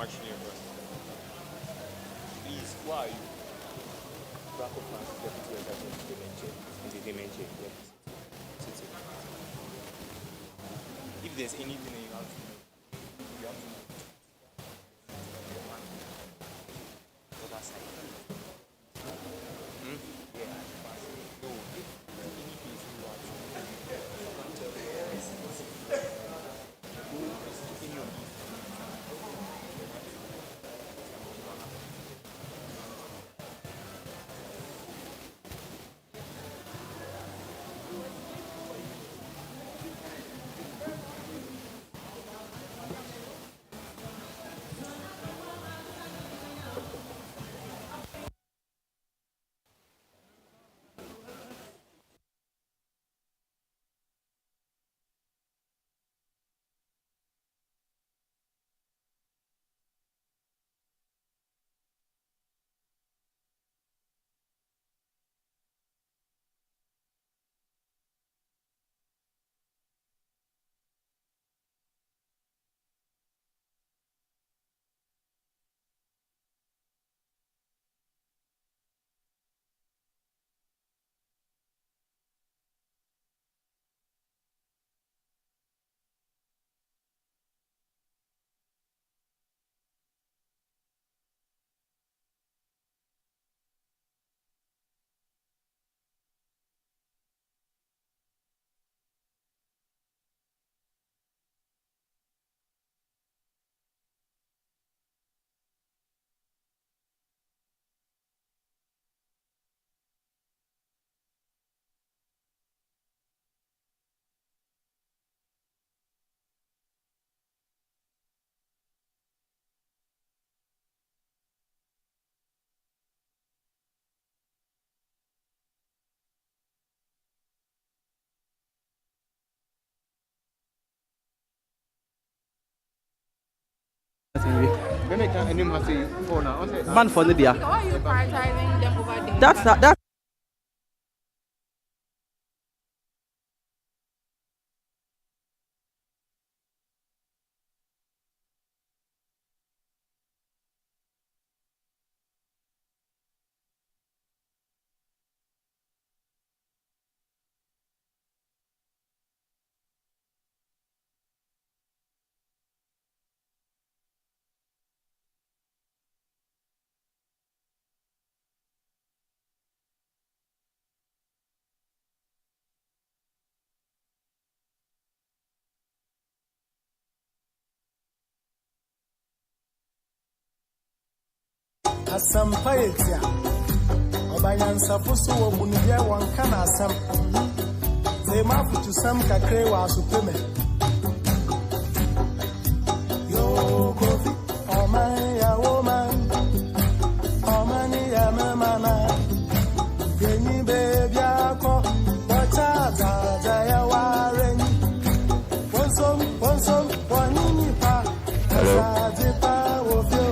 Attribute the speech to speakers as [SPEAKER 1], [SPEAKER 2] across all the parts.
[SPEAKER 1] actually impressed. Please, who are you?
[SPEAKER 2] Back of us, deputy dementia.
[SPEAKER 1] If there's anything you have to know, you have to know. Oversight. Yeah, no, if any case you want to in your
[SPEAKER 3] Man for Lydia.
[SPEAKER 4] Why are you prioritizing them over there?
[SPEAKER 3] That's
[SPEAKER 5] Asam paetia obanyansa fuso wo bunibia wonka na asam ze mafutu sam kakre wa supeme yo kofi o man ya woman o man ya mama yeni baby ako wacha za ya waren wonsom wanini pa hello pa wo fio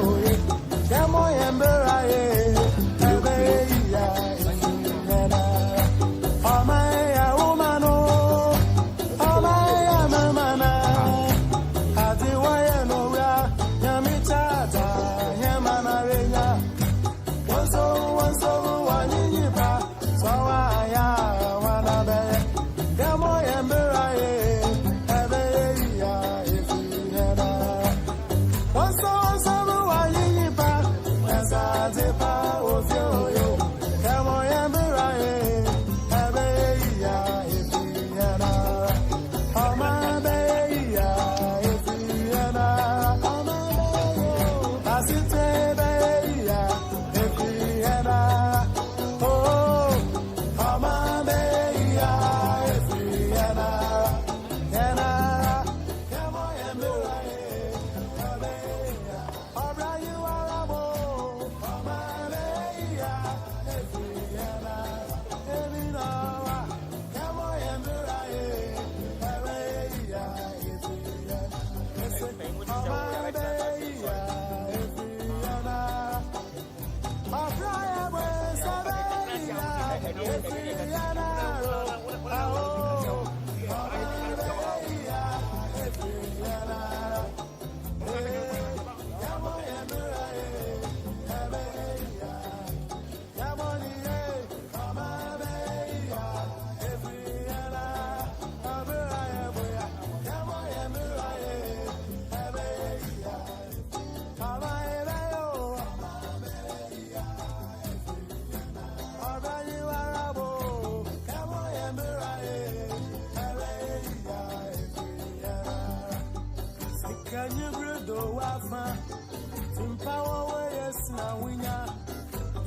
[SPEAKER 5] winya.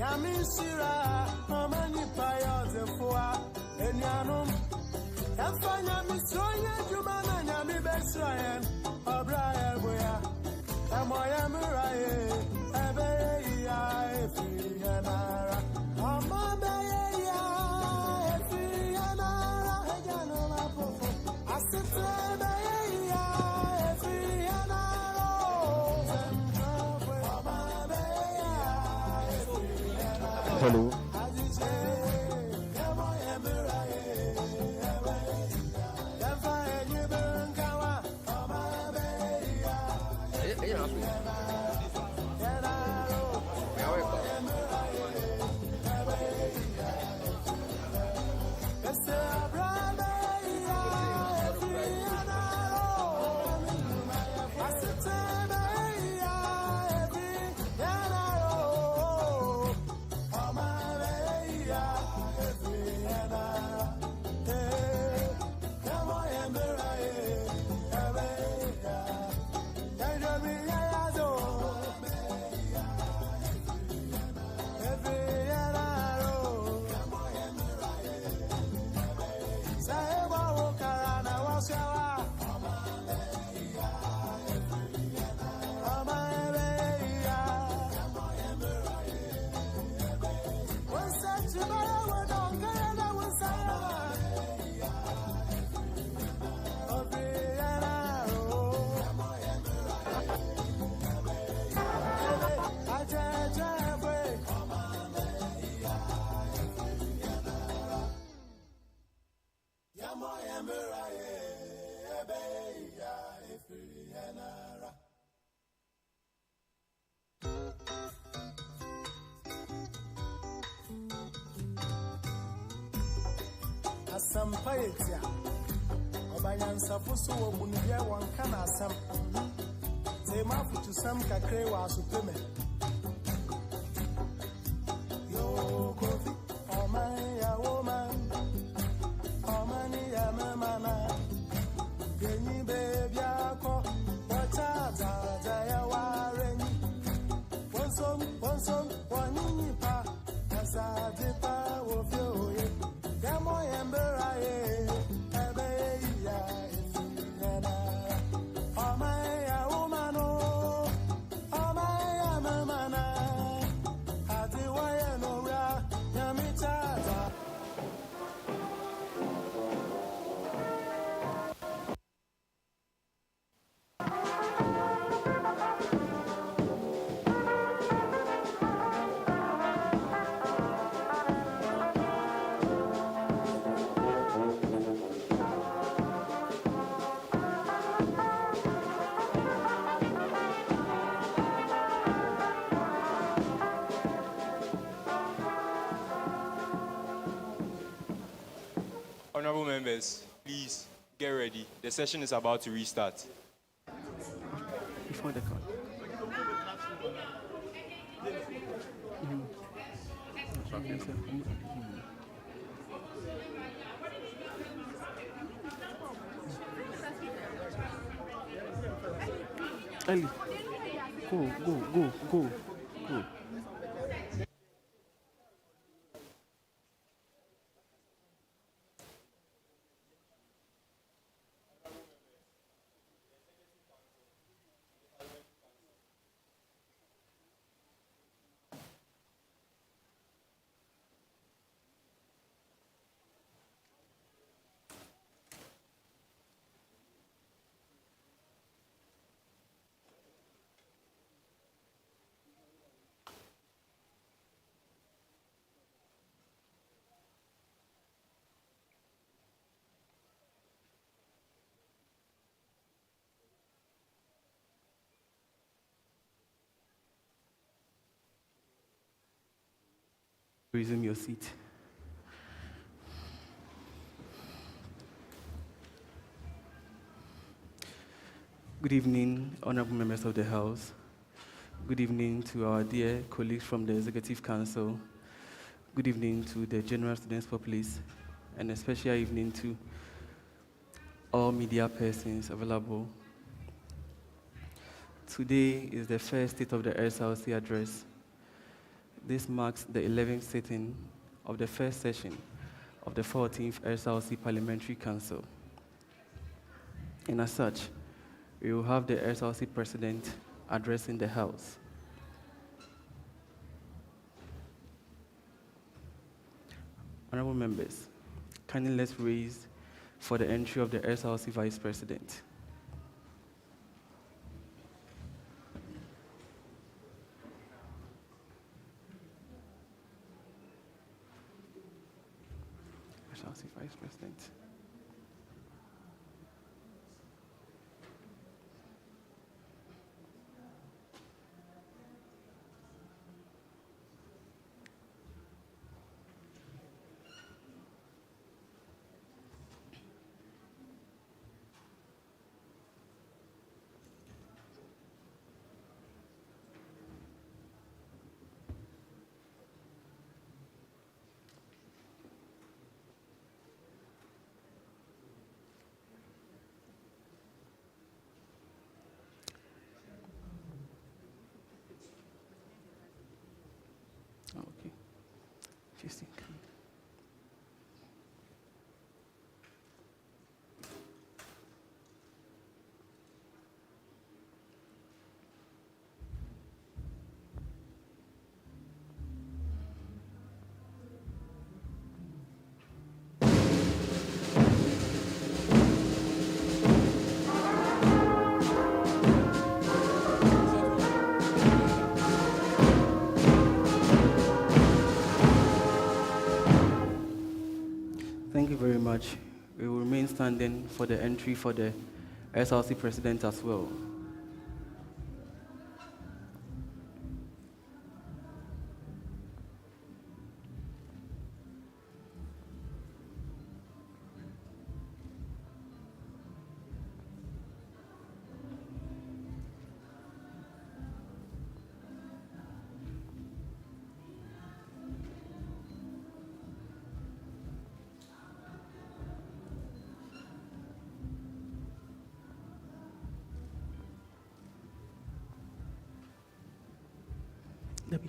[SPEAKER 5] Yami sira, mama ni paya zefua. Enyanum, yafanya misroye jumana nyami besroyen. Obraya boya, emoya muraye, ebe ya efi yanara. Mama beye ya efi yanara, ejano mapofo. Asite beye ya efi yanara. Mama beye ya efi yanara.
[SPEAKER 2] Hello.
[SPEAKER 5] Asampayetia Obanyansa fuso wo bunibia wanka na asam Say mafutu sam kakre wa supeme Yo kofi Oman ya woman Omani ya memana Genyi baby ako Wachata ya wareni Wonsom Wanini pa Asadi pa wofyoye Yamo yemberaye, ebe ya ifiyana. Omaya umano, omaya mamana. Adiwaya nora, yamitata.
[SPEAKER 1] Honorable members, please get ready. The session is about to restart.
[SPEAKER 3] Before the call. Ali, go. Resume your seat. Good evening, honorable members of the House. Good evening to our dear colleagues from the Executive Council. Good evening to the general students populace, and a special evening to all media persons available. Today is the first State of the SRC address, This marks the 11th sitting of the first session of the 14th SRC Parliamentary Council. And as such, we will have the SRC President addressing the House. Honorable members, kindly let's raise for the entry of the SRC Vice President. SRC Vice President. Okay. Just in case. Thank you very much. We will remain standing for the entry for the SRC President as well. Debbie.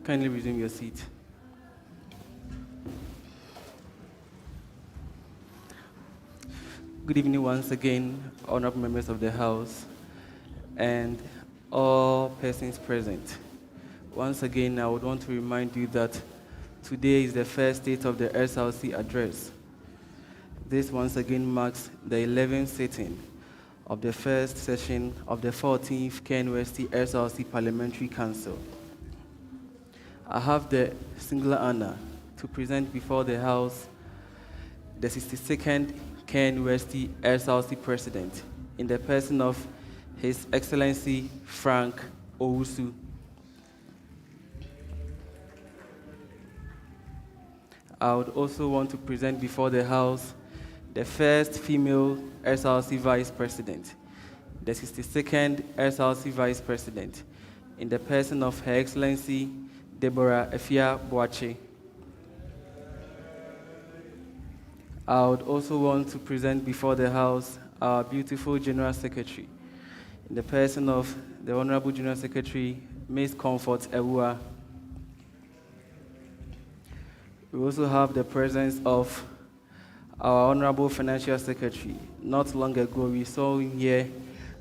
[SPEAKER 3] Kindly resume your seat. Good evening once again, honorable members of the House and all persons present. Once again, I would want to remind you that today is the first State of the SRC address. This once again marks the 11th sitting of the first session of the 14th KNUST-TEK SRC Parliamentary Council. I have the singular honor to present before the House the 62nd KNUST-TEK SRC President in the person of His Excellency Frank Owusu. I would also want to present before the House the first female SRC Vice President, the 62nd SRC Vice President in the person of Her Excellency Deborah Efia Boache. I would also want to present before the House our beautiful General Secretary, in the person of the Honorable General Secretary, Ms. Comfort Ewua. We also have the presence of our Honorable Financial Secretary. Not long ago, we saw him here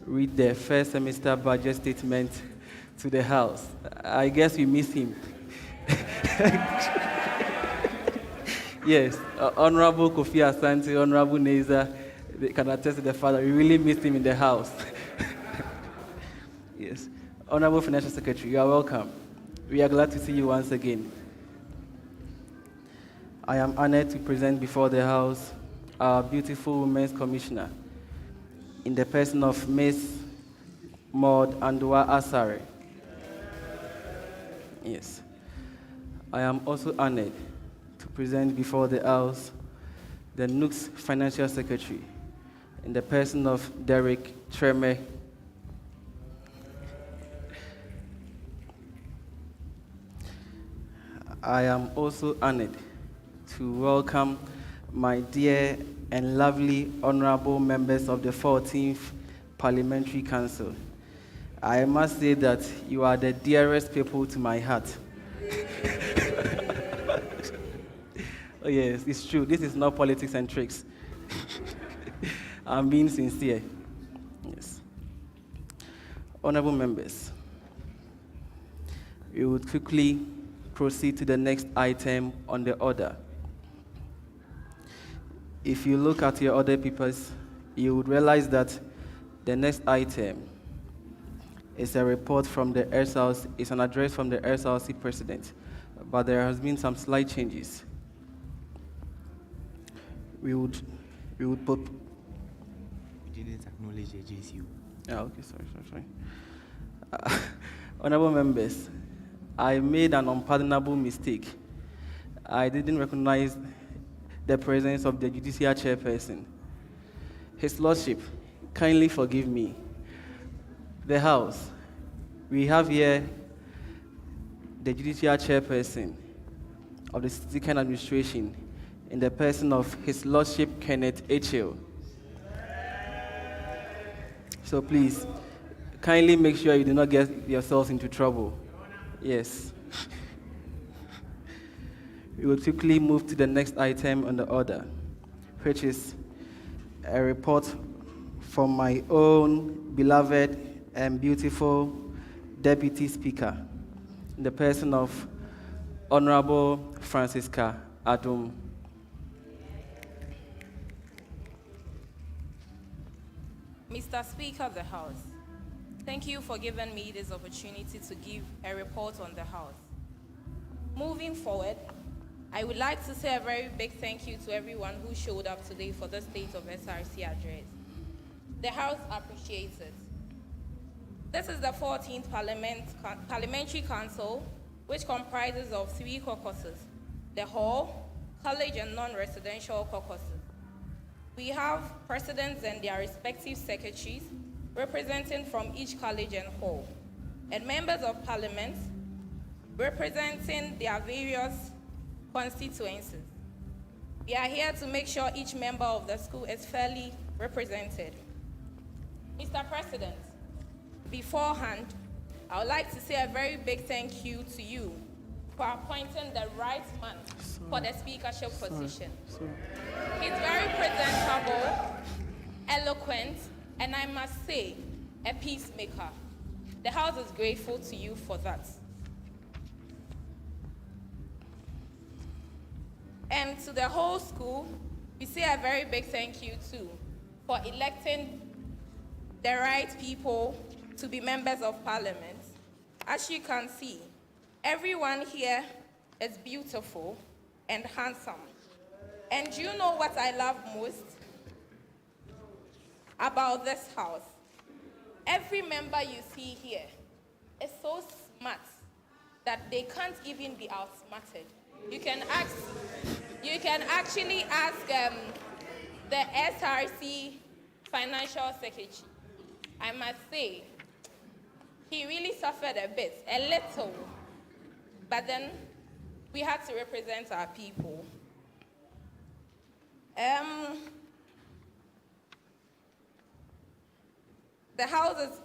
[SPEAKER 3] read the first semester budget statement to the House. I guess we miss him. Yes, Honorable Kofi Asante, Honorable Neza, they can attest to the fact that we really missed him in the house. Yes. Honorable Financial Secretary, you are welcome. We are glad to see you once again. I am honored to present before the House our beautiful Women's Commissioner in the person of Ms. Maud Andua Asare. Yes. I am also honored to present before the House the KNUST Financial Secretary in the person of Derek Treme. I am also honored to welcome my dear and lovely honorable members of the 14th Parliamentary Council. I must say that you are the dearest people to my heart. Oh yes, it's true. This is not politics and tricks. I'm being sincere. Yes. Honorable members, we would quickly proceed to the next item on the order. If you look at your other papers, you would realize that the next item is a report from the SRC, it's an address from the SRC president, but there has been some slight changes. We would put.
[SPEAKER 1] We didn't acknowledge the JCU.
[SPEAKER 3] Okay, sorry. Honorable members, I made an unpardonable mistake. I didn't recognize the presence of the judicial chairperson. His Lordship, kindly forgive me. The House, we have here the judicial chairperson of the City Administration in the person of His Lordship Kenneth H.L. So please, kindly make sure you do not get yourselves into trouble. Yes. We will quickly move to the next item on the order, which is a report from my own beloved and beautiful Deputy Speaker, in the person of Honorable Francisca Adum.
[SPEAKER 4] Mr. Speaker of the House, thank you for giving me this opportunity to give a report on the House. Moving forward, I would like to say a very big thank you to everyone who showed up today for the State of SRC address. The House appreciates it. This is the 14th Parliamentary Council, which comprises of 3 caucuses: the Hall, College, and non-residential caucuses. We have presidents and their respective secretaries representing from each college and hall, and members of parliament representing their various constituencies. We are here to make sure each member of the school is fairly represented. Mr. President, beforehand, I would like to say a very big thank you to you for appointing the right man for the speakership position. He's very presentable, eloquent, and I must say, a peacemaker. The House is grateful to you for that. And to the whole school, we say a very big thank you too for electing the right people to be members of parliament. As you can see, everyone here is beautiful and handsome. And do you know what I love most about this house? Every member you see here is so smart that they can't even be outsmarted. You can actually ask the SRC Financial Secretary. I must say, he really suffered a bit, a little, but then we had to represent our people.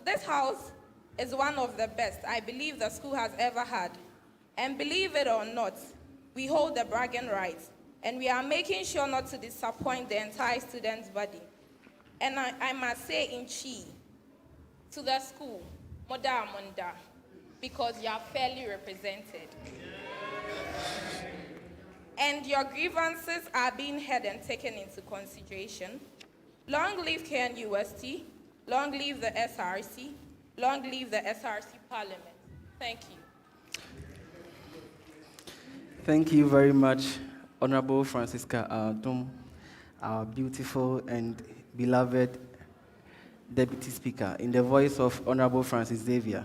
[SPEAKER 4] This house is one of the best I believe the school has ever had. And believe it or not, we hold the bragging rights, and we are making sure not to disappoint the entire student's body. And I must say in Chi, to the school, Moda Amunda, because you are fairly represented. and your grievances are being heard and taken into consideration. Long live KNUST, long live the SRC, long live the SRC Parliament. Thank you.
[SPEAKER 3] Thank you very much, Honorable Francisca Adom, our beautiful and beloved Deputy Speaker, in the voice of Honorable Francis Xavier.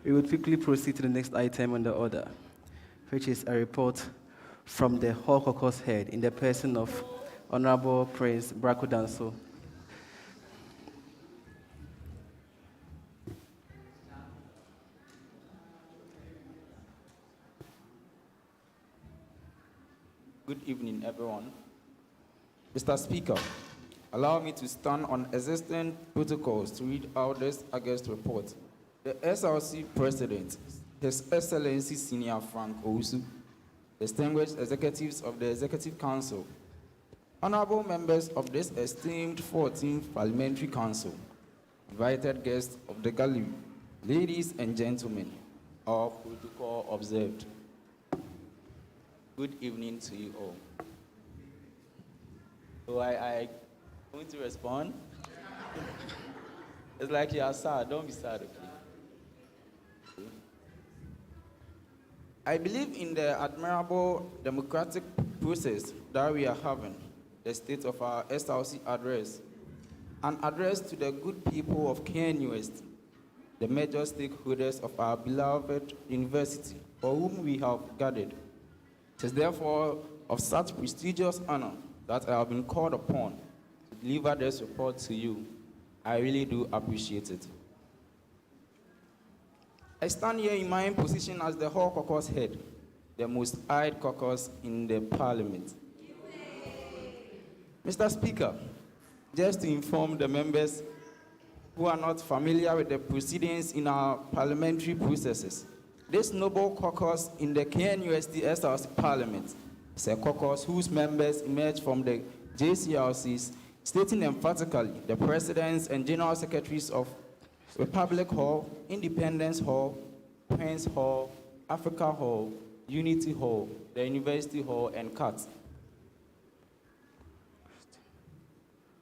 [SPEAKER 3] We will quickly proceed to the next item on the order, which is a report from the Hall Caucus head in the person of Honorable Prince Braco Danso.
[SPEAKER 6] Good evening, everyone. Mr. Speaker, allow me to stand on existing protocols to read out this August report. The SRC President, His Excellency Senior Frank Owusu, distinguished executives of the Executive Council, honorable members of this esteemed 14th Parliamentary Council, invited guests of the gallery, ladies and gentlemen, all protocol observed. Good evening to you all. So I going to respond. It's like you are sad. Don't be sad, okay? I believe in the admirable democratic process that we are having, the state of our SRC address, an address to the good people of KNUST, the major stakeholders of our beloved university, for whom we have gathered. It is therefore of such prestigious honor that I have been called upon to deliver this report to you. I really do appreciate it. I stand here in my position as the Hall Caucus head, the most eyed caucus in the Parliament. Mr. Speaker, just to inform the members who are not familiar with the proceedings in our parliamentary processes, this noble caucus in the KNUST SRC Parliament is a caucus whose members emerge from the JCRCs, stating emphatically the presidents and general secretaries of Republic Hall, Independence Hall, Prince Hall, Africa Hall, Unity Hall, the University Hall, and CAT.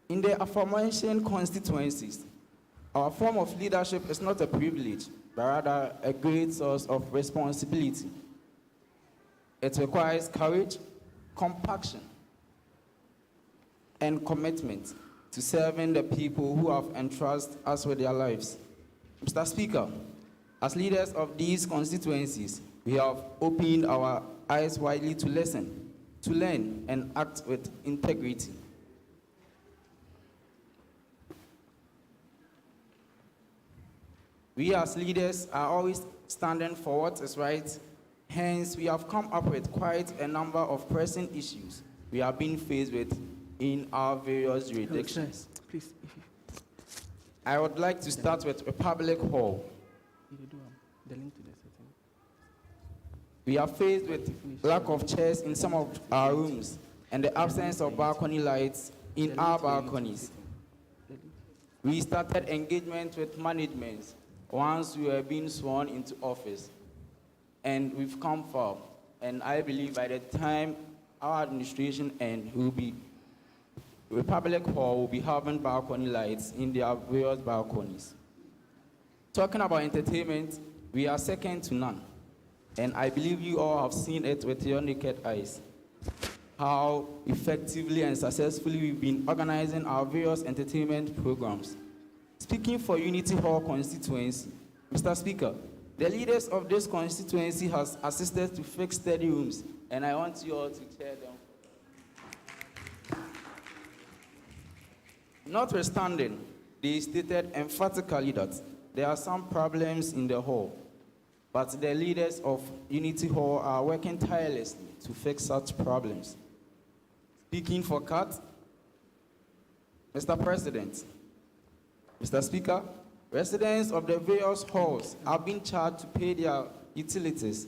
[SPEAKER 6] In the aforementioned constituencies, our form of leadership is not a privilege, but rather a great source of responsibility. It requires courage, compassion, and commitment to serving the people who have entrusted us with their lives. Mr. Speaker, as leaders of these constituencies, we have opened our eyes widely to listen, to learn, and act with integrity. We as leaders are always standing for what is right. Hence, we have come up with quite a number of pressing issues we are being faced with in our various jurisdictions.
[SPEAKER 3] Please.
[SPEAKER 6] I would like to start with Republic Hall. We are faced with lack of chairs in some of our rooms and the absence of balcony lights in our balconies. We started engagement with management once we were being sworn into office, and we've come far. And I believe by the time our administration ends, Republic Hall will be having balcony lights in their various balconies. Talking about entertainment, we are second to none. And I believe you all have seen it with your naked eyes, how effectively and successfully we've been organizing our various entertainment programs. Speaking for Unity Hall constituency, Mr. Speaker, the leaders of this constituency has assisted to fix study rooms, and I want you all to chair them. Notwithstanding, they stated emphatically that there are some problems in the hall, but the leaders of Unity Hall are working tirelessly to fix such problems. Speaking for CAT, Mr. President, Mr. Speaker, residents of the various halls have been charged to pay their utilities.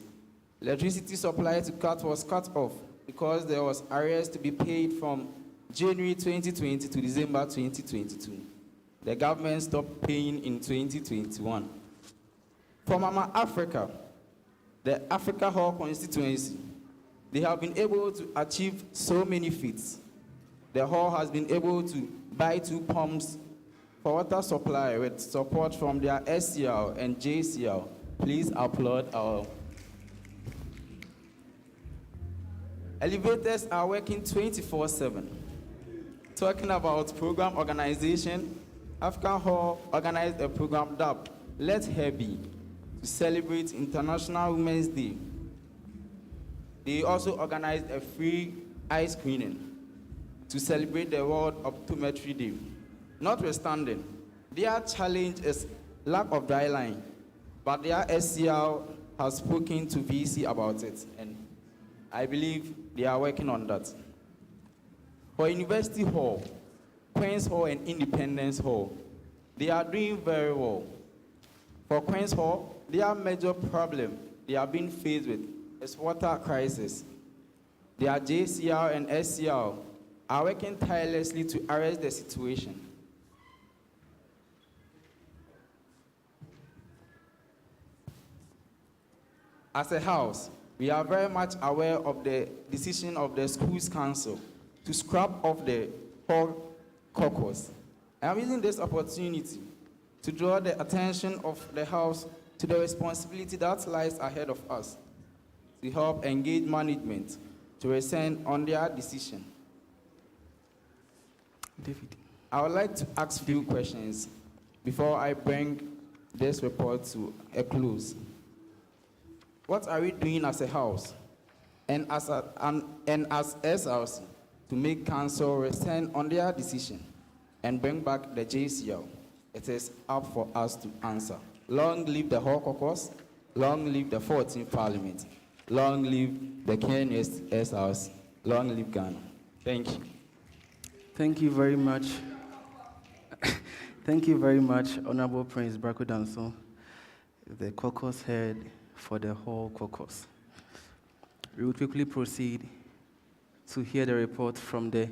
[SPEAKER 6] Electricity supply to CAT was cut off because there was arrears to be paid from January 2020 to December 2022. the government stopped paying in 2021. For Mama Africa, the Africa Hall constituency, they have been able to achieve so many feats. The hall has been able to buy 2 pumps for water supply with support from their SCL and JCL. Please applaud our elevators are working 24/7. Talking about program organization, African Hall organized a program dubbed Let Her Be to celebrate International Women's Day. They also organized a free eye screening to celebrate the World Optometry Day. Notwithstanding, their challenge is lack of dry line, but their SCL has spoken to VC about it, and I believe they are working on that. For University Hall, Queen's Hall, and Independence Hall, they are doing very well. For Queen's Hall, their major problem they are being faced with is water crisis. Their JCR and SCR are working tirelessly to arrest the situation. As a house, we are very much aware of the decision of the Schools Council to scrap off the hall caucus. I am using this opportunity to draw the attention of the House to the responsibility that lies ahead of us to help engage management to rescind on their decision.
[SPEAKER 3] David.
[SPEAKER 6] I would like to ask a few questions before I bring this report to a close. What are we doing as a house and as SRC to make council rescind on their decision and bring back the JCL? It is up for us to answer. Long live the Hall Caucus, long live the 14th Parliament, long live the KNUST-TEK, long live Ghana. Thank you.
[SPEAKER 3] Thank you very much. Thank you very much, Honorable Prince Brako Danso, the caucus head for the whole caucus. We will quickly proceed to hear the report from the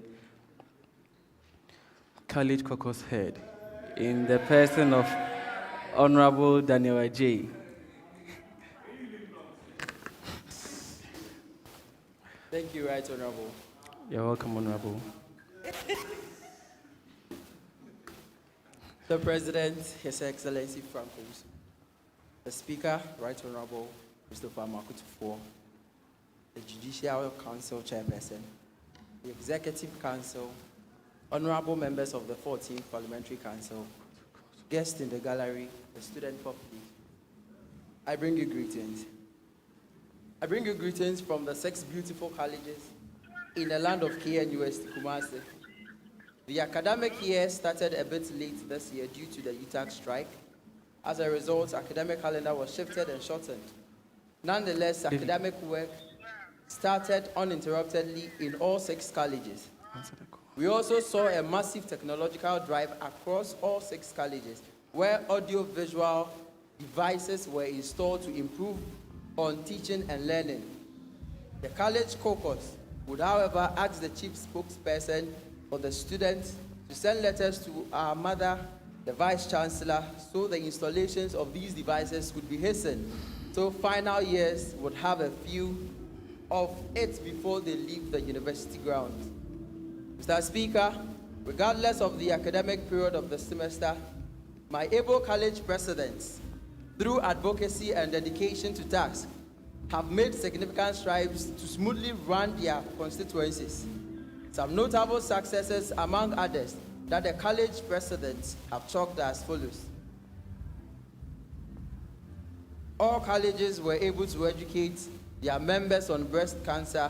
[SPEAKER 3] college caucus head in the person of Honorable Daniel Ajay.
[SPEAKER 7] Thank you, Right Honorable.
[SPEAKER 3] You're welcome, Honorable.
[SPEAKER 7] The President, His Excellency Franco, the Speaker, Right Honorable Christopher Makutufo, the Judicial Council Chairperson, the Executive Council, honorable members of the 14th Parliamentary Council, guests in the gallery, the student populace, I bring you greetings. I bring you greetings from the 6 beautiful colleges in the land of KNUST-TEK Kumasi. The academic year started a bit late this year due to the UTAG strike. As a result, academic calendar was shifted and shortened. Nonetheless, academic work started uninterruptedly in all 6 colleges. We also saw a massive technological drive across all 6 colleges, where audio-visual devices were installed to improve on teaching and learning. The college caucus would, however, ask the chief spokesperson for the students to send letters to our mother, the Vice-Chancellor, so the installations of these devices could be hastened, so final years would have a few of it before they leave the university grounds. Mr. Speaker, regardless of the academic period of the semester, my able college presidents, through advocacy and dedication to task, have made significant strides to smoothly run their constituencies. Some notable successes, among others, that the college presidents have chalked as follows. All colleges were able to educate their members on breast cancer,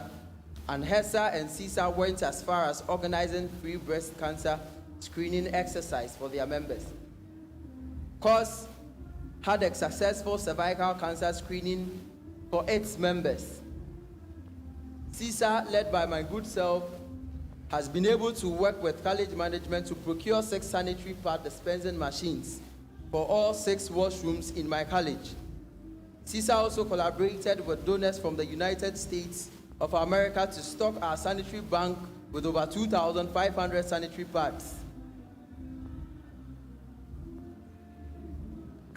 [SPEAKER 7] and HESA and CISA went as far as organizing free breast cancer screening exercise for their members. COS had a successful cervical cancer screening for its members. CISA, led by my good self, has been able to work with college management to procure 6 sanitary pad dispensing machines for all 6 washrooms in my college. CISA also collaborated with donors from the United States of America to stock our sanitary bank with over 2,500 sanitary pads.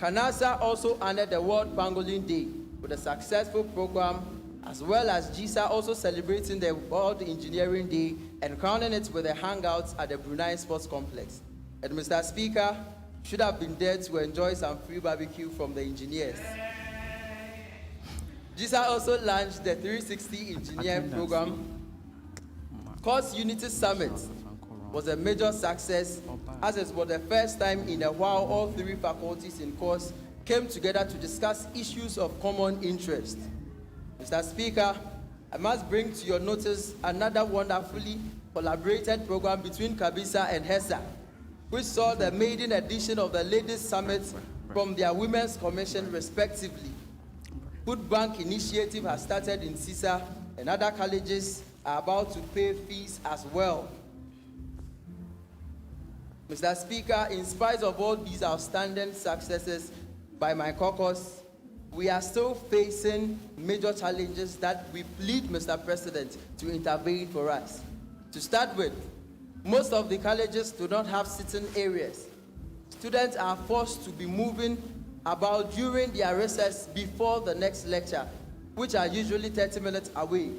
[SPEAKER 7] KNUST-TEK also honored the World Pangolin Day with a successful program, as well as GUSA also celebrating the World Engineering Day and crowning it with a hangout at the Brunei Sports Complex. And Mr. Speaker, should have been there to enjoy some free barbecue from the engineers. GUSA also launched the 360 Engineering Program. Course Unity Summit was a major success, as it was the first time in a while all three faculties in course came together to discuss issues of common interest. Mr. Speaker, I must bring to your notice another wonderfully collaborated program between KABISA and HESA, which saw the maiden edition of the Ladies Summit from their Women's Commission respectively. Food Bank initiative has started in CISA, and other colleges are about to pay fees as well. Mr. Speaker, in spite of all these outstanding successes by my caucus, we are still facing major challenges that we plead, Mr. President, to intervene for us. To start with, most of the colleges do not have sitting areas. Students are forced to be moving about during their recess before the next lecture, which are usually 30 minutes away.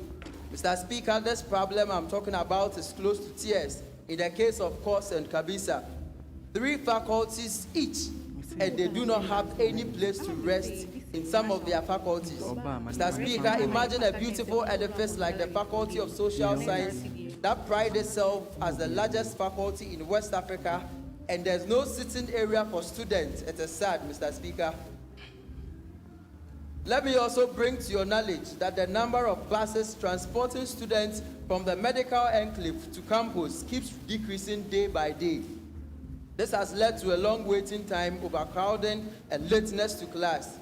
[SPEAKER 7] Mr. Speaker, this problem I'm talking about is close to tears in the case of course and KABISA. 3 faculties each, and they do not have any place to rest in some of their faculties. Mr. Speaker, imagine a beautiful edifice like the Faculty of Social Science that prides itself as the largest faculty in West Africa, and there's no sitting area for students. It is sad, Mr. Speaker. Let me also bring to your knowledge that the number of buses transporting students from the medical enclave to campus keeps decreasing day by day. This has led to a long waiting time, overcrowding, and lateness to class.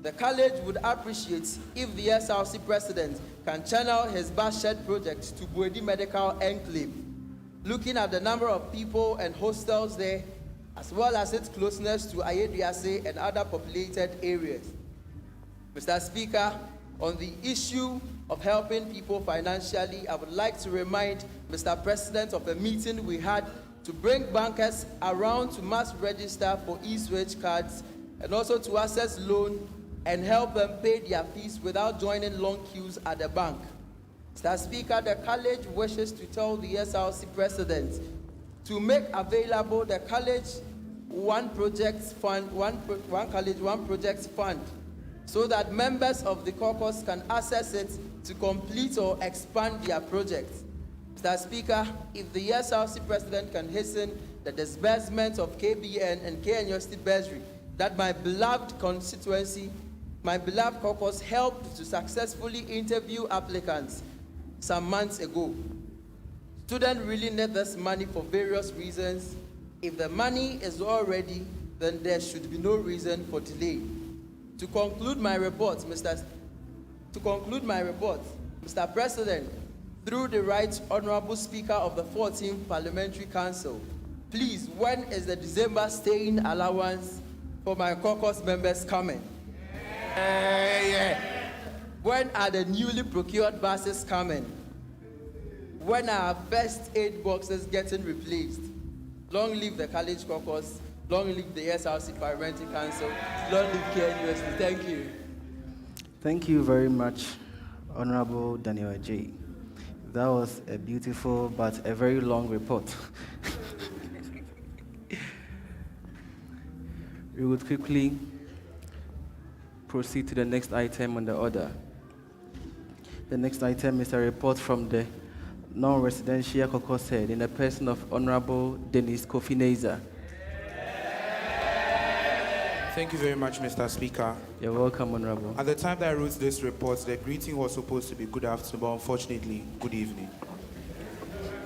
[SPEAKER 7] The college would appreciate if the SRC president can channel his bus shed project to Buedi Medical Enclave, looking at the number of people and hostels there, as well as its closeness to Ayediase and other populated areas. Mr. Speaker, on the issue of helping people financially, I would like to remind Mr. President of a meeting we had to bring bankers around to mass register for e-switch cards and also to access loan and help them pay their fees without joining long queues at the bank. Mr. Speaker, the college wishes to tell the SRC president to make available the college one project fund, one college, one project fund, so that members of the caucus can access it to complete or expand their projects. Mr. Speaker, if the SRC president can hasten the disbursement of KBN and KNUST-TEK bursary that my beloved constituency, my beloved caucus helped to successfully interview applicants some months ago. Students really need this money for various reasons. If the money is all ready, then there should be no reason for delay. To conclude my report, Mr. President, through the Right Honorable Speaker of the 14th Parliamentary Council, please, when is the December staying allowance for my caucus members coming? When are the newly procured buses coming? When are first aid boxes getting replaced? Long live the college caucus. Long live the SRC Parliamentary Council. Long live KNUST. Thank you.
[SPEAKER 3] Thank you very much, Honorable Daniel J. That was a beautiful but a very long report. We would quickly proceed to the next item on the order. The next item is a report from the non-residential caucus head in the person of Honorable Dennis Kofi Neza.
[SPEAKER 8] Thank you very much, Mr. Speaker.
[SPEAKER 3] You're welcome, Honorable.
[SPEAKER 8] At the time that I wrote this report, the greeting was supposed to be good afternoon, but unfortunately, good evening.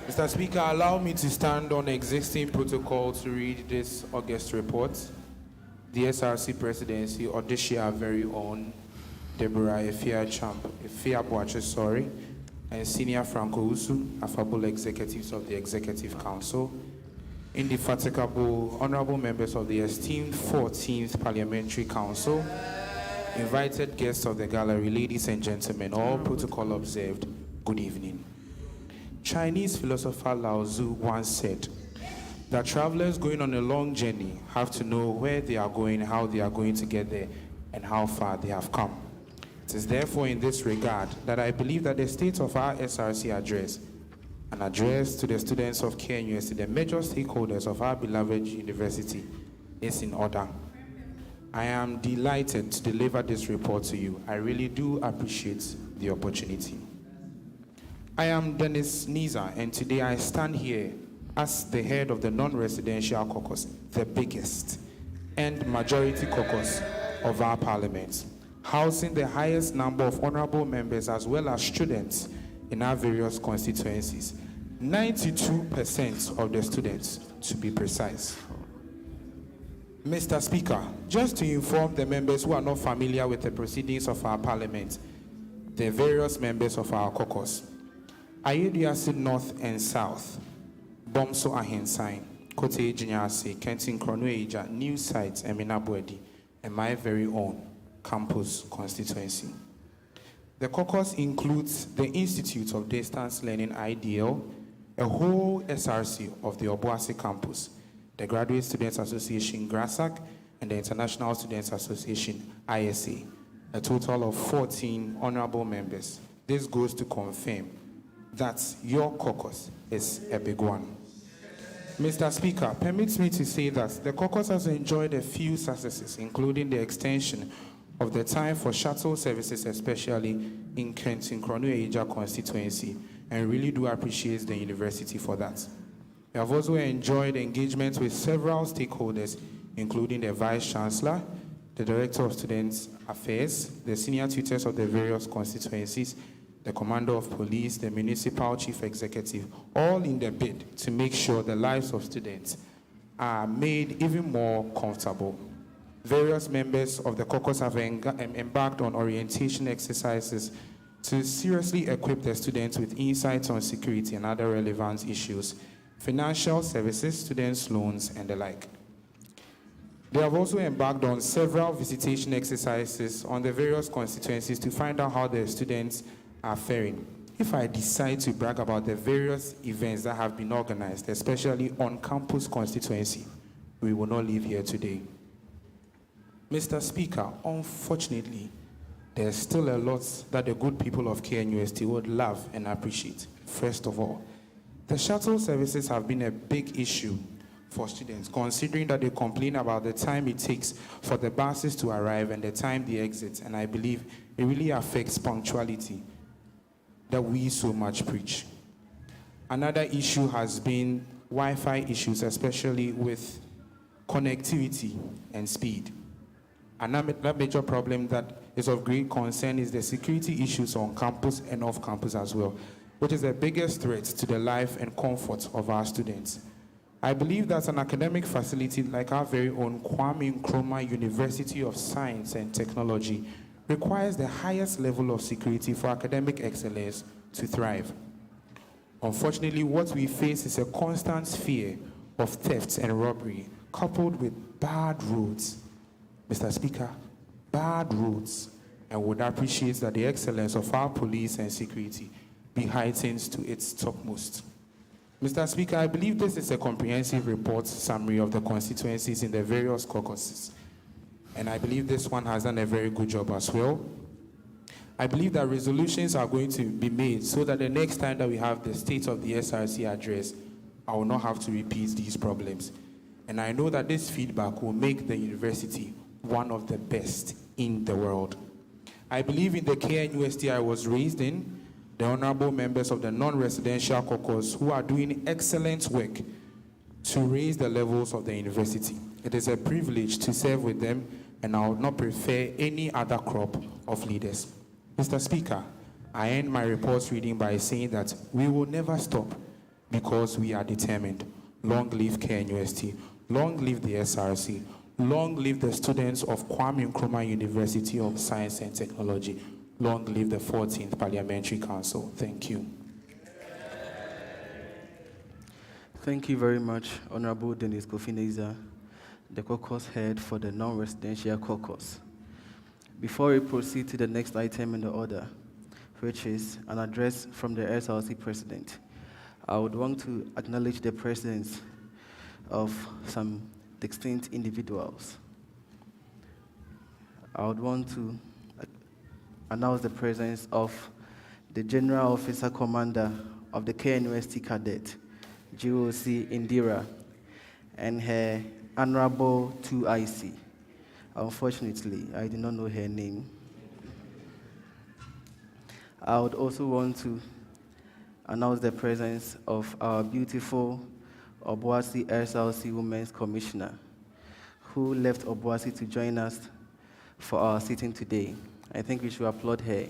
[SPEAKER 8] Mr. Speaker, allow me to stand on existing protocol to read this August report. The SRC Presidency, Odisha very own Deborah Efia Boache, and Senior Franco Usu, affable executives of the Executive Council, indefatigable honorable members of the esteemed 14th Parliamentary Council, invited guests of the gallery, ladies and gentlemen, all protocol observed, good evening. Chinese philosopher Lao Tzu once said, that travelers going on a long journey have to know where they are going, how they are going to get there, and how far they have come. It is therefore in this regard that I believe that the state of our SRC address, an address to the students of KNUST, the major stakeholders of our beloved university, is in order. I am delighted to deliver this report to you. I really do appreciate the opportunity. I am Dennis Niza, and today I stand here as the head of the non-residential caucus, the biggest and majority caucus of our parliament, housing the highest number of honorable members as well as students in our various constituencies. 92% of the students, to be precise. Mr. Speaker, just to inform the members who are not familiar with the proceedings of our parliament, the various members of our caucus, Ayediasi North and South, Bomso Ahensan, Kote JCRC, Kentin Kronueja, New Sites, Emina Bwedi, and my very own campus constituency. The caucus includes the Institute of Distance Learning IDL, a whole SRC of the Obuasi campus, the Graduate Students Association GRASAC, and the International Students Association ISA, a total of 14 honorable members. This goes to confirm that your caucus is a big one. Mr. Speaker, permits me to say that the caucus has enjoyed a few successes, including the extension of the time for shuttle services, especially in Kentin Kronueja constituency, and really do appreciate the university for that. We have also enjoyed engagement with several stakeholders, including the Vice Chancellor, the Director of Students Affairs, the senior tutors of the various constituencies, the Commander of Police, the Municipal Chief Executive, all in the bid to make sure the lives of students are made even more comfortable. Various members of the caucus have embarked on orientation exercises to seriously equip the students with insights on security and other relevant issues, financial services, students' loans, and the like. They have also embarked on several visitation exercises on the various constituencies to find out how the students are faring. If I decide to brag about the various events that have been organized, especially on campus constituency, we will not leave here today. Mr. Speaker, unfortunately, there's still a lot that the good people of KNUST would love and appreciate. First of all, the shuttle services have been a big issue for students, considering that they complain about the time it takes for the buses to arrive and the time they exit, and I believe it really affects punctuality that we so much preach. Another issue has been Wi-Fi issues, especially with connectivity and speed. Another major problem that is of great concern is the security issues on campus and off campus as well, which is the biggest threat to the life and comfort of our students. I believe that an academic facility like our very own Kwame Nkrumah University of Science and Technology requires the highest level of security for academic excellence to thrive. Unfortunately, what we face is a constant fear of theft and robbery, coupled with bad roads. Mr. Speaker, bad roads, and would appreciate that the excellence of our police and security be heightened to its topmost. Mr. Speaker, I believe this is a comprehensive report summary of the constituencies in the various caucuses, and I believe this one has done a very good job as well. I believe that resolutions are going to be made so that the next time that we have the state of the SRC address, I will not have to repeat these problems. And I know that this feedback will make the university one of the best in the world. I believe in the KNUST I was raised in, the honorable members of the non-residential caucus who are doing excellent work to raise the levels of the university. It is a privilege to serve with them, and I would not prefer any other crop of leaders. Mr. Speaker, I end my report's reading by saying that we will never stop because we are determined. Long live KNUST, long live the SRC, long live the students of Kwame Nkrumah University of Science and Technology, long live the 14th Parliamentary Council. Thank you.
[SPEAKER 3] Thank you very much, Honorable Dennis Kofineza, the caucus head for the non-residential caucus. Before we proceed to the next item in the order, which is an address from the SRC President, I would want to acknowledge the presence of some distinct individuals. I would want to announce the presence of the General Officer Commander of the KNUST-TEK Cadet, GUSA Indira, and her Honorable 2IC. Unfortunately, I do not know her name. I would also want to announce the presence of our beautiful Obuasi SLC Women's Commissioner, who left Obuasi to join us for our sitting today. I think we should applaud her.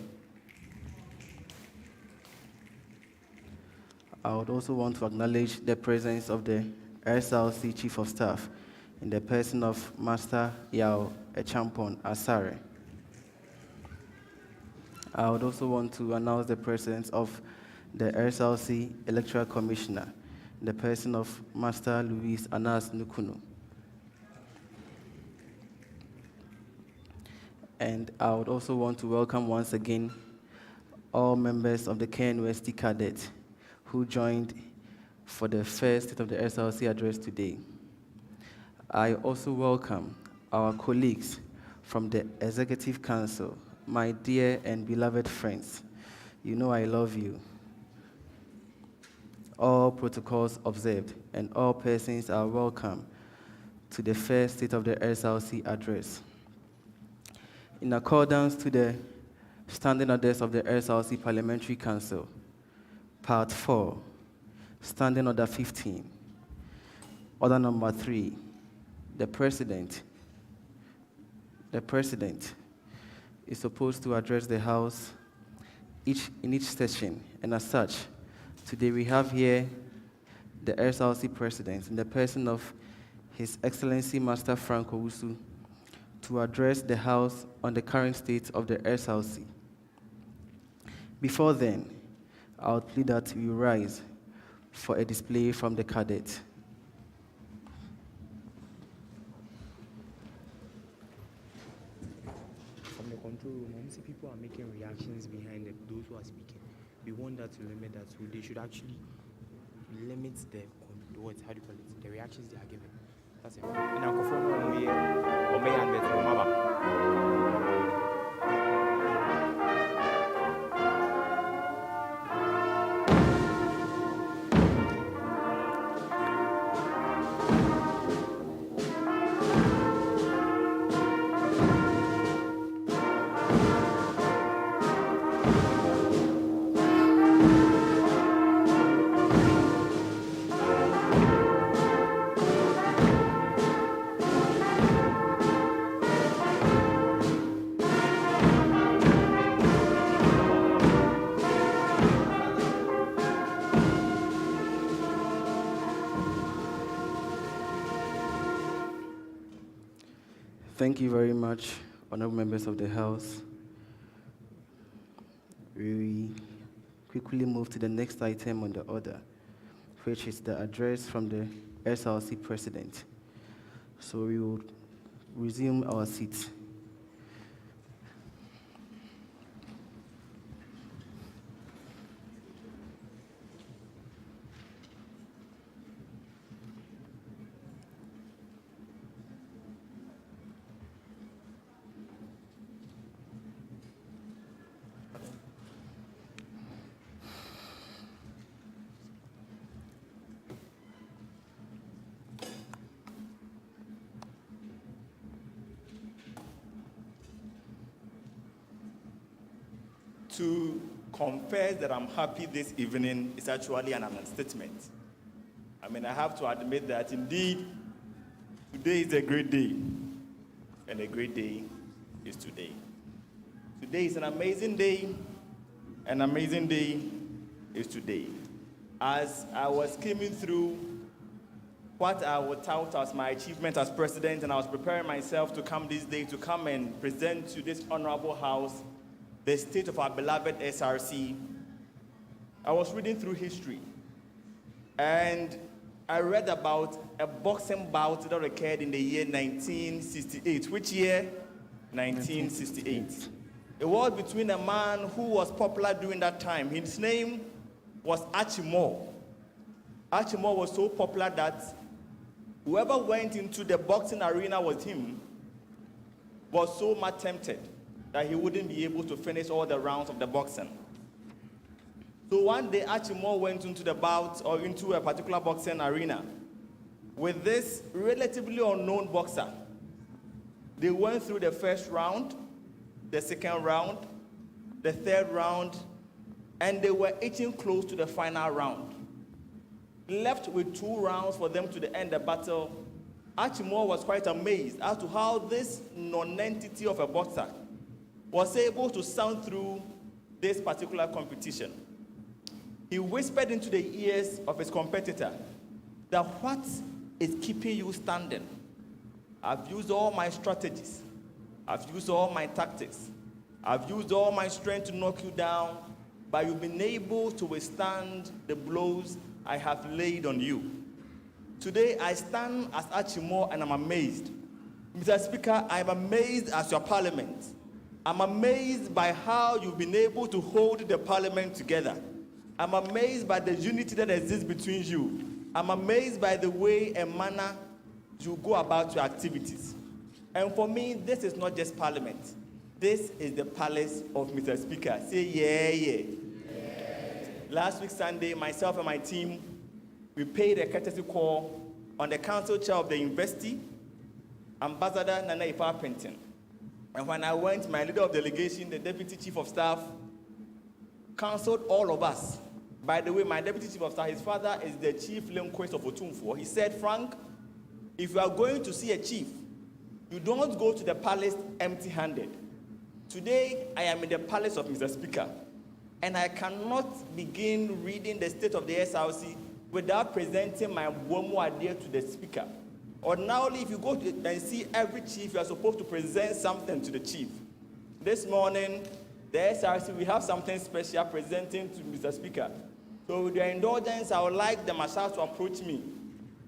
[SPEAKER 3] I would also want to acknowledge the presence of the SLC Chief of Staff in the person of Master Yao Echampon Asare. I would also want to announce the presence of the SLC Electoral Commissioner in the person of Master Luis Anas Nukunu. And I would also want to welcome once again all members of the KNUST Cadet who joined for the first State of the SLC address today. I also welcome our colleagues from the Executive Council, my dear and beloved friends. You know I love you. All protocols observed and all persons are welcome to the first State of the SLC address. In accordance to the Standing Orders of the SLC Parliamentary Council, Part 4, Standing Order 15, Order Number 3, the President is supposed to address the House in each session, and as such, today we have here the SLC President in the person of His Excellency Master Frank Owusu to address the House on the current state of the SLC. Before then, I would plead that we rise for a display from the cadet.
[SPEAKER 2] From the control room, I see people are making reactions behind those who are speaking. We want that to limit that, so they should actually limit the reactions they are giving. That's it. And I'll confirm
[SPEAKER 3] Thank you very much, honorable members of the House. We quickly move to the next item on the order, which is the address from the SLC President. So we will resume our seats.
[SPEAKER 1] To confess that I'm happy this evening is actually an understatement. I mean, I have to admit that indeed, today is a great day, and a great day is today. Today is an amazing day. An amazing day is today. As I was skimming through what I would tout as my achievement as president, and I was preparing myself to come this day to come and present to this honorable house the state of our beloved SRC, I was reading through history, and I read about a boxing bout that occurred in the year 1968. Which year? 1968. It was between a man who was popular during that time. His name was Archie Moore. Archie Moore was so popular that Whoever went into the boxing arena with him was so much tempted that he wouldn't be able to finish all the rounds of the boxing. So one day, Achimore went into the bout or into a particular boxing arena with this relatively unknown boxer. They went through the first round, the second round, the third round, and they were edging close to the final round. Left with 2 rounds for them to end the battle, Achimore was quite amazed as to how this non-entity of a boxer was able to sound through this particular competition. He whispered into the ears of his competitor that what is keeping you standing? I've used all my strategies. I've used all my tactics. I've used all my strength to knock you down, but you've been able to withstand the blows I have laid on you. Today, I stand as Achimore and I'm amazed. Mr. Speaker, I'm amazed as your parliament. I'm amazed by how you've been able to hold the parliament together. I'm amazed by the unity that exists between you. I'm amazed by the way and manner you go about your activities. And for me, this is not just parliament. This is the palace of Mr. Speaker. Say yeah, yeah. Last week, Sunday, myself and my team, we paid a courtesy call on the council chair of the university, Ambassador Nana Ifa Penton. And when I went, my leader of delegation, the deputy chief of staff, counseled all of us. By the way, my deputy chief of staff, his father is the chief linguist of Otumfuo. He said, Frank, if you are going to see a chief, you don't go to the palace empty-handed. Today, I am in the palace of Mr. Speaker. And I cannot begin reading the state of the SRC without presenting my womu idea to the speaker. Ordinarily, if you go to and see every chief, you are supposed to present something to the chief. This morning, the SRC, we have something special presenting to Mr. Speaker. So with your indulgence, I would like the marshal to approach me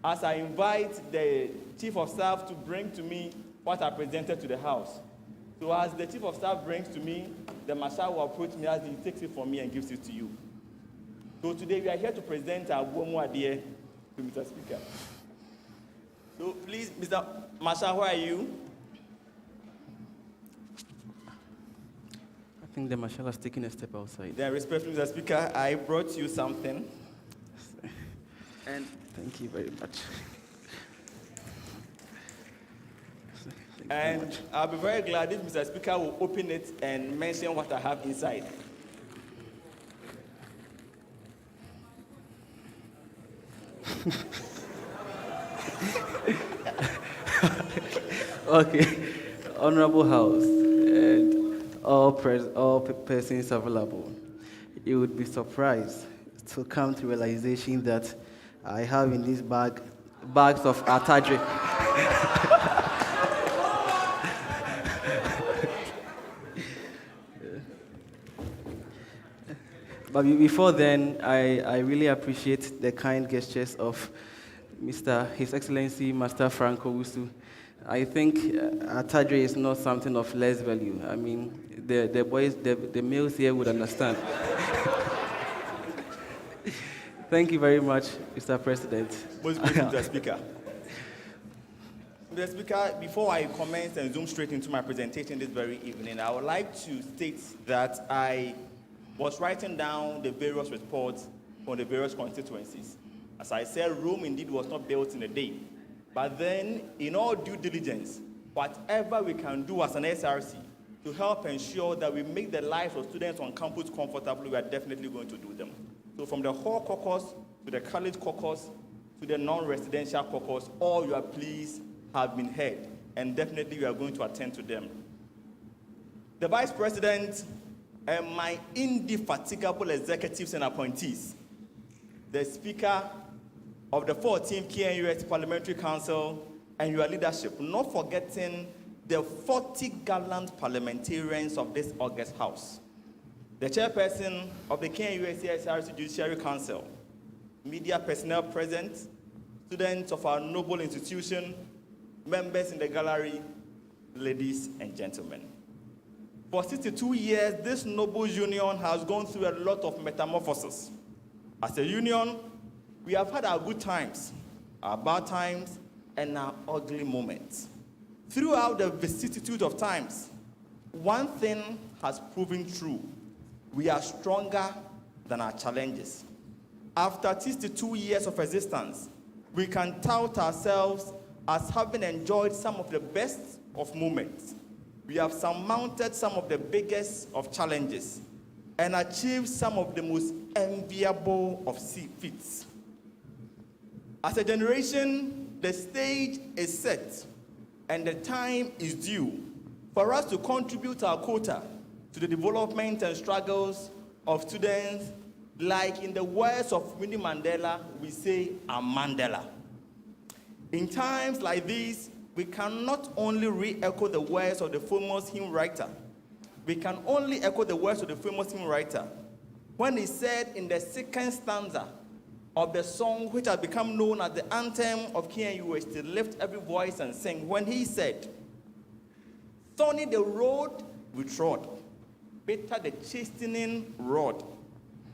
[SPEAKER 1] as I invite the chief of staff to bring to me what I presented to the House. So as the chief of staff brings to me, the marshal will approach me as he takes it from me and gives it to you. So today we are here to present our womu idea to Mr. Speaker. So please, Mr. Marshal, where are you?
[SPEAKER 3] I think the marshal has taken a step outside.
[SPEAKER 1] Then, respectfully, Mr. Speaker, I brought you something. And
[SPEAKER 3] thank you very much.
[SPEAKER 1] And I'll be very glad if Mr. Speaker will open it and mention what I have inside.
[SPEAKER 3] Okay, Honorable House and all persons available, you would be surprised to come to realization that I have in this bags of atadre. But before then, I really appreciate the kind gestures of His Excellency Master Frank Owusu. I think atadre is not something of less value. I mean, the boys, the males here would understand. Thank you very much, Mr. President.
[SPEAKER 1] Most grateful, Mr. Speaker. Mr. Speaker, before I commence and zoom straight into my presentation this very evening, I would like to state that I was writing down the various reports from the various constituencies. As I said, Rome indeed was not built in a day. But then, in all due diligence, whatever we can do as an SRC to help ensure that we make the lives of students on campus comfortable, we are definitely going to do them. So from the hall caucus, to the college caucus, to the non-residential caucus, all your pleas have been heard, and definitely we are going to attend to them. The Vice President and my indefatigable executives and appointees, the Speaker of the 14th KNUST Parliamentary Council, and your leadership, not forgetting the 40 gallant parliamentarians of this august House, the chairperson of the KNUST Judiciary Council, media personnel present, students of our noble institution, members in the gallery, ladies and gentlemen. For 62 years, this noble union has gone through a lot of metamorphoses. As a union, we have had our good times, our bad times, and our ugly moments. Throughout the vicissitude of times, one thing has proven true. We are stronger than our challenges. After 62 years of existence, we can tout ourselves as having enjoyed some of the best of moments. We have surmounted some of the biggest of challenges and achieved some of the most enviable of feats. As a generation, the stage is set and the time is due for us to contribute our quota to the development and struggles of students. Like in the words of Winnie Mandela, we say, "I'm Mandela." In times like these, we can not only re-echo the words of the famous hymn writer, we can only echo the words of the famous hymn writer when he said in the second stanza of the song which has become known as the anthem of KNUST, "Lift Every Voice and Sing," when he said, "Thorny the road we trod, bitter the chastening rod,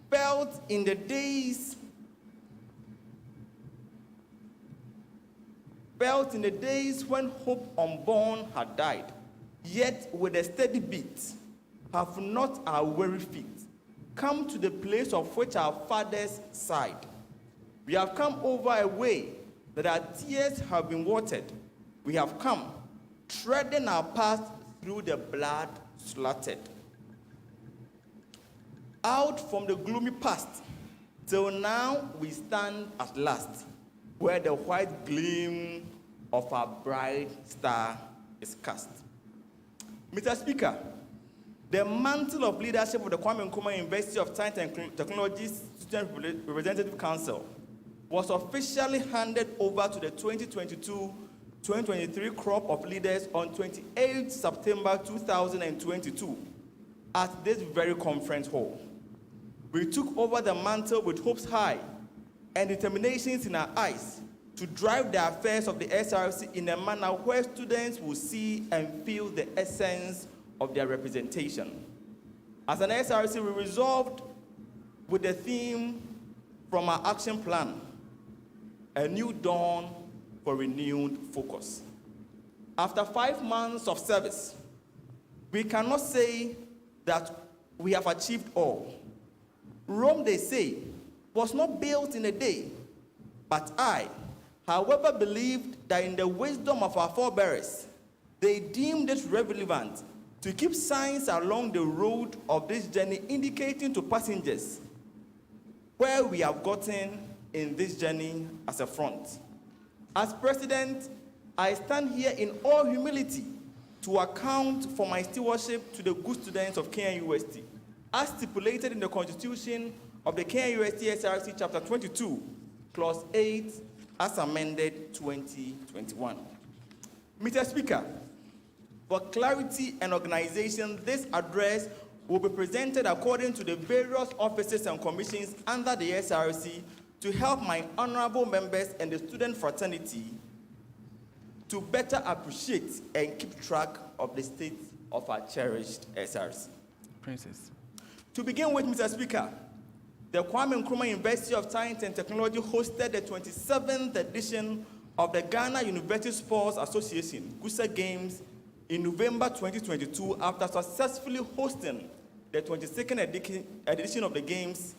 [SPEAKER 1] felt in the days when hope unborn had died, yet with a steady beat have not our weary feet come to the place of which our fathers sighed. We have come over a way that our tears have been watered. We have come, treading our path through the blood slaughtered. Out from the gloomy past, till now we stand at last, where the white gleam of our bright star is cast." Mr. Speaker, the mantle of leadership of the Kwame Nkrumah University of Science and Technology Student Representative Council was officially handed over to the 2022-2023 crop of leaders on 28 September 2022 at this very conference hall. We took over the mantle with hopes high and determinations in our eyes to drive the affairs of the SRC in a manner where students will see and feel the essence of their representation. As an SRC, we resolved with the theme from our action plan, "A New Dawn for Renewed Focus." After 5 months of service, we cannot say that we have achieved all. Rome, they say, was not built in a day, but I, however, believed that in the wisdom of our forebears, they deemed it relevant to keep signs along the road of this journey indicating to passengers where we have gotten in this journey as a front. As president, I stand here in all humility to account for my stewardship to the good students of KNUST, as stipulated in the Constitution of the KNUST SRC Chapter 22, Clause 8, as amended 2021. Mr. Speaker, for clarity and organization, this address will be presented according to the various offices and commissions under the SRC to help my honorable members and the student fraternity to better appreciate and keep track of the state of our cherished SRC.
[SPEAKER 3] Princess.
[SPEAKER 1] To begin with, Mr. Speaker, the Kwame Nkrumah University of Science and Technology hosted the 27th edition of the Ghana University Sports Association GUSA Games in November 2022 after successfully hosting the 22nd edition of the Games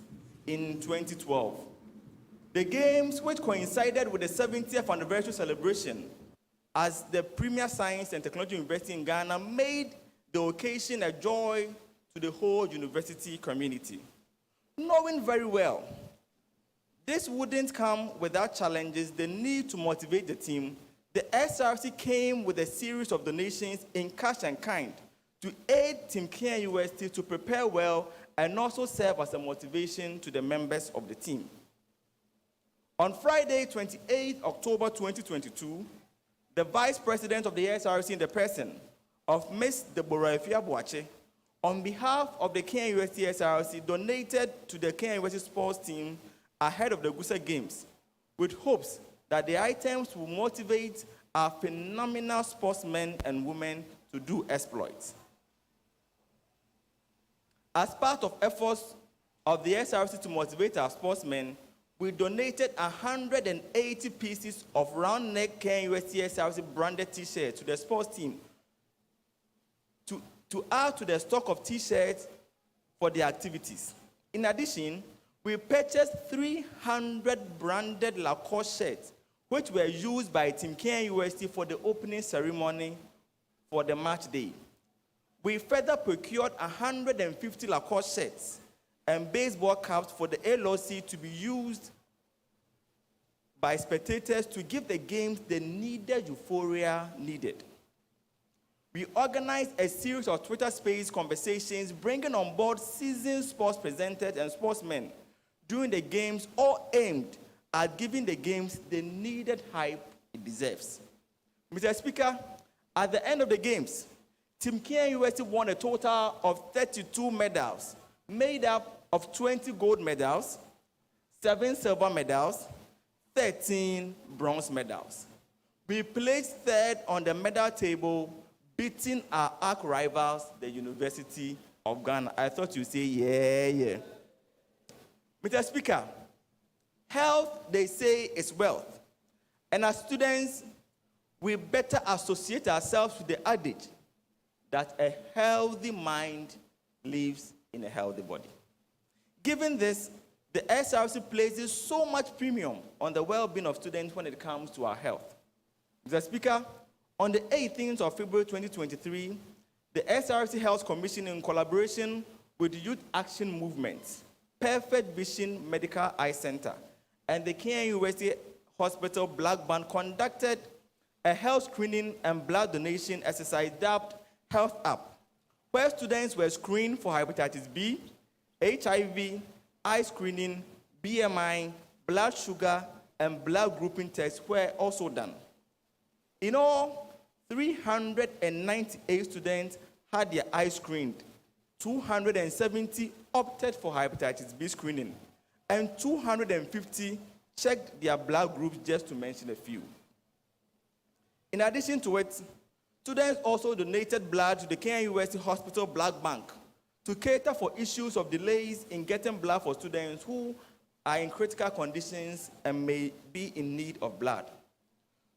[SPEAKER 1] in 2012. The Games, which coincided with the 70th anniversary celebration as the premier science and technology university in Ghana, made the occasion a joy to the whole university community. Knowing very well this wouldn't come without challenges, the need to motivate the team, the SRC came with a series of donations in cash and kind to aid Team KNUST to prepare well and also serve as a motivation to the members of the team. On Friday, 28 October 2022, the Vice President of the SRC in the person of Ms. Deborah Efiabuache, on behalf of the KNUST SRC, donated to the KNUST sports team ahead of the GUSA Games, with hopes that the items will motivate our phenomenal sportsmen and women to do exploits. As part of efforts of the SRC to motivate our sportsmen, we donated 180 pieces of round-neck KNUST-TEK branded T-shirts to the sports team to add to the stock of T-shirts for the activities. In addition, we purchased 300 branded Lacoste shirts, which were used by Team KNUST for the opening ceremony for the match day. We further procured 150 Lacoste shirts and baseball caps for the LOC to be used by spectators to give the games the needed euphoria needed. We organized a series of Twitter Space conversations, bringing on board seasoned sports presenters and sportsmen during the games, all aimed at giving the games the needed hype it deserves. Mr. Speaker, at the end of the games, Team KNUST won a total of 32 medals, made up of 20 gold medals, 7 silver medals, 13 bronze medals. We placed third on the medal table, beating our arch rivals, the University of Ghana. I thought you'd say, yeah. Mr. Speaker, health, they say, is wealth. And as students, we better associate ourselves with the adage that a healthy mind lives in a healthy body. Given this, the SRC places so much premium on the well-being of students when it comes to our health. Mr. Speaker, on the 18th of February 2023, the SRC Health Commission, in collaboration with the Youth Action Movement, Perfect Vision Medical Eye Center, and the KNUST Hospital Black Band, conducted a health screening and blood donation exercise dubbed Health Up, where students were screened for hepatitis B, HIV, eye screening, BMI, blood sugar, and blood grouping tests were also done. In all, 398 students had their eyes screened, 270 opted for hepatitis B screening, and 250 checked their blood groups, just to mention a few. In addition to it, students also donated blood to the KNUST Hospital Blood Bank to cater for issues of delays in getting blood for students who are in critical conditions and may be in need of blood.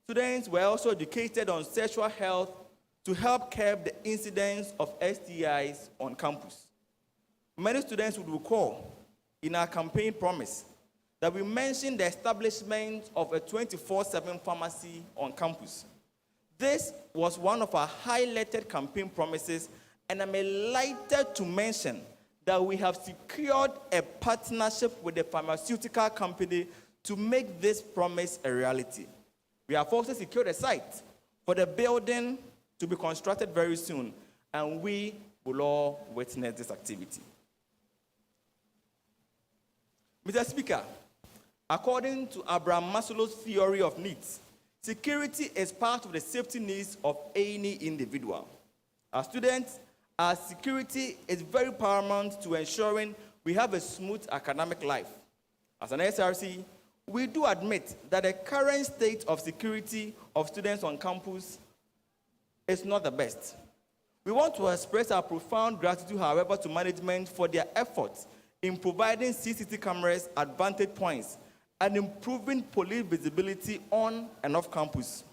[SPEAKER 1] Students were also educated on sexual health to help curb the incidence of STIs on campus. Many students would recall in our campaign promise that we mentioned the establishment of a 24/7 pharmacy on campus. This was one of our highlighted campaign promises, and I'm delighted to mention that we have secured a partnership with a pharmaceutical company to make this promise a reality. We have also secured a site for the building to be constructed very soon, and we will all witness this activity. Mr. Speaker, according to Abraham Maslow's theory of needs, security is part of the safety needs of any individual. As students, our security is very paramount to ensuring we have a smooth academic life. As an SRC, we do admit that the current state of security of students on campus is not the best. We want to express our profound gratitude, however, to management for their efforts in providing CCTV cameras at vantage points and improving police visibility on and off campus.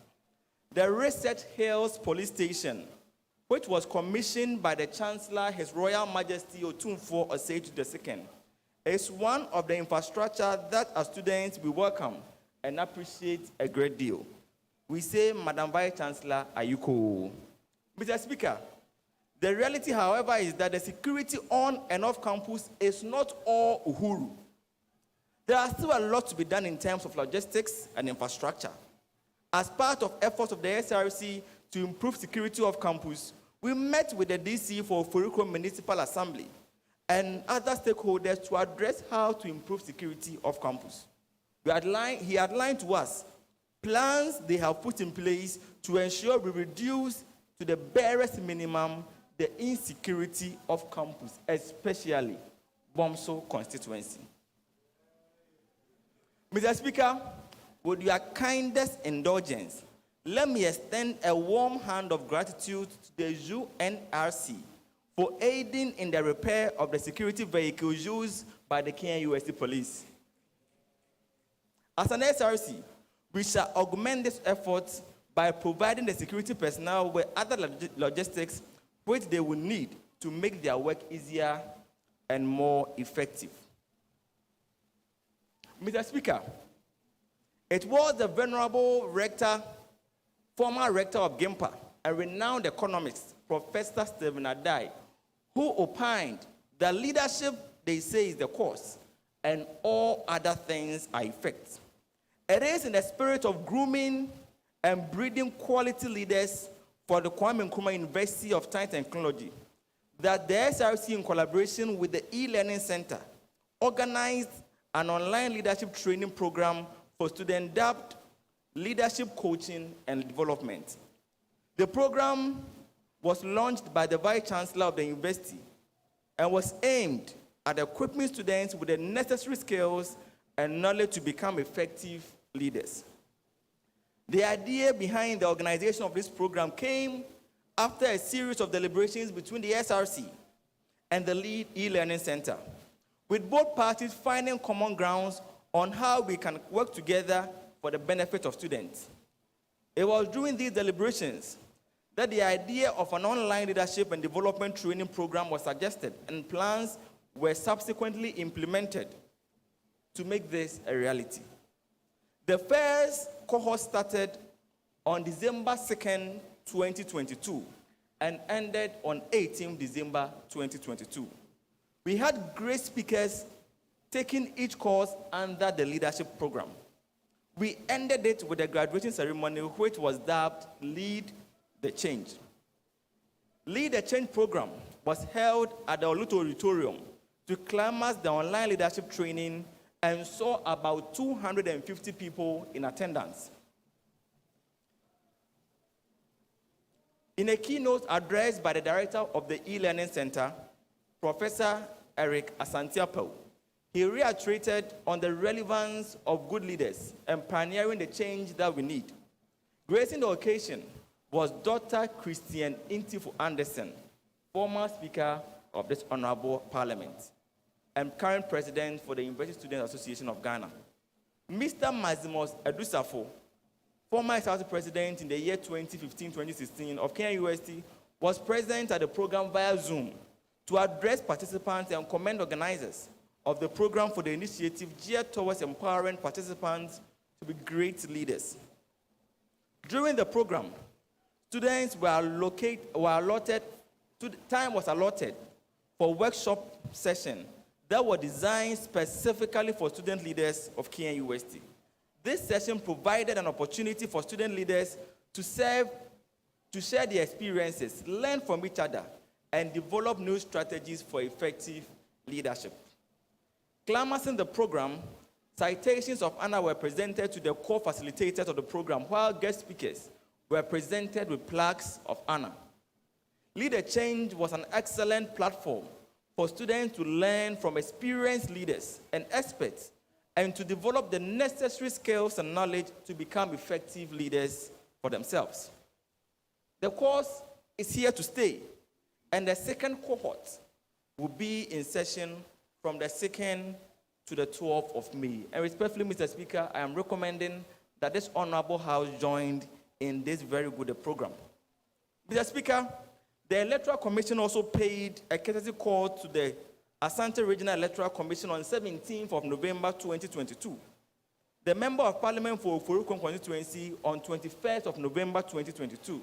[SPEAKER 1] The Research Hills Police Station, which was commissioned by the Chancellor, His Royal Majesty Otumfuo Osei II, is one of the infrastructure that as students we welcome and appreciate a great deal. We say, Madam Vice Chancellor, Ayuko. Mr. Speaker, the reality, however, is that the security on and off campus is not all uhuru. There are still a lot to be done in terms of logistics and infrastructure. As part of efforts of the SRC to improve security of campus, we met with the DC for Foriko Municipal Assembly and other stakeholders to address how to improve security of campus. He outlined to us plans they have put in place to ensure we reduce to the barest minimum the insecurity of campus, especially Bomso constituency. Mr. Speaker, with your kindest indulgence, let me extend a warm hand of gratitude to the UNRC for aiding in the repair of the security vehicles used by the KNUST police. As an SRC, we shall augment this effort by providing the security personnel with other logistics which they will need to make their work easier and more effective. Mr. Speaker, it was the venerable rector, former rector of GIMPA, a renowned economist, Professor Stephen Adai, who opined that leadership, they say, is the cause, and all other things are effects. It is in the spirit of grooming and breeding quality leaders for the Kwame Nkrumah University of Science and Technology that the SRC, in collaboration with the e-learning center, organized an online leadership training program for students dubbed Leadership Coaching and Development. The program was launched by the Vice Chancellor of the university and was aimed at equipping students with the necessary skills and knowledge to become effective leaders. The idea behind the organization of this program came after a series of deliberations between the SRC and the Lead e-Learning Center, with both parties finding common grounds on how we can work together for the benefit of students. It was during these deliberations that the idea of an online leadership and development training program was suggested, and plans were subsequently implemented to make this a reality. The first cohort started on December 2nd, 2022, and ended on 18th December 2022. We had great speakers taking each course under the leadership program. We ended it with a graduation ceremony which was dubbed Lead the Change. Lead the Change program was held at the Auditorium to climax the online leadership training and saw about 250 people in attendance. In a keynote addressed by the director of the e-learning center, Professor Eric Asantiapo, he reiterated on the relevance of good leaders and pioneering the change that we need. Gracing the occasion was Dr. Christian Intifu Anderson, former Speaker of this Honorable Parliament and current President for the University Students Association of Ghana. Mr. Mazimus Edusafo, former SRC President in the year 2015-2016 of KNUST, was present at the program via Zoom to address participants and commend organizers of the program for the initiative geared towards empowering participants to be great leaders. During the program, students time was allotted for workshop session that were designed specifically for student leaders of KNUST. This session provided an opportunity for student leaders to share their experiences, learn from each other, and develop new strategies for effective leadership. Climaxing the program, citations of honor were presented to the co-facilitators of the program, while guest speakers were presented with plaques of honor. Leader Change was an excellent platform for students to learn from experienced leaders and experts and to develop the necessary skills and knowledge to become effective leaders for themselves. The course is here to stay, and the second cohort will be in session from the 2nd to the 12th of May. And respectfully, Mr. Speaker, I am recommending that this Honorable House joined in this very good program. Mr. Speaker, the Electoral Commission also paid a courtesy call to the Asante Regional Electoral Commission on 17th of November 2022. The Member of Parliament for Oforokon constituency on 21st of November 2022,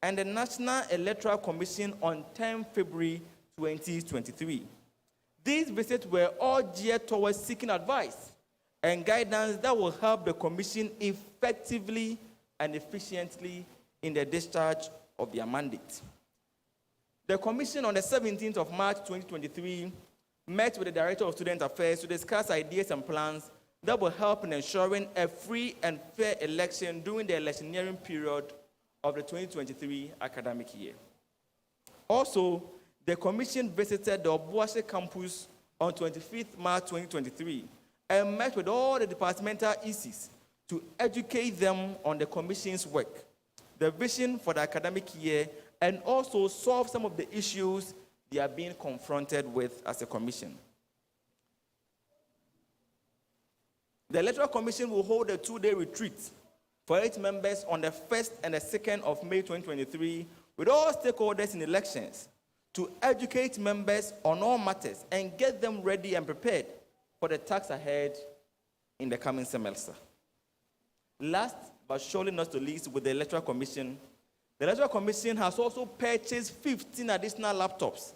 [SPEAKER 1] and the National Electoral Commission on 10th February 2023. These visits were all geared towards seeking advice and guidance that will help the Commission effectively and efficiently in the discharge of their mandate. The Commission on the 17th of March 2023 met with the Director of Student Affairs to discuss ideas and plans that will help in ensuring a free and fair election during the electioneering period of the 2023 academic year. Also, the Commission visited the Obuasi campus on 25th March 2023 and met with all the departmental ECs to educate them on the Commission's work, the vision for the academic year, and also solve some of the issues they are being confronted with as a Commission. The Electoral Commission will hold a 2-day retreat for its members on the 1st and the 2nd of May 2023 with all stakeholders in elections to educate members on all matters and get them ready and prepared for the task ahead in the coming semester. Last but surely not the least, with the Electoral Commission, the Electoral Commission has also purchased 15 additional laptops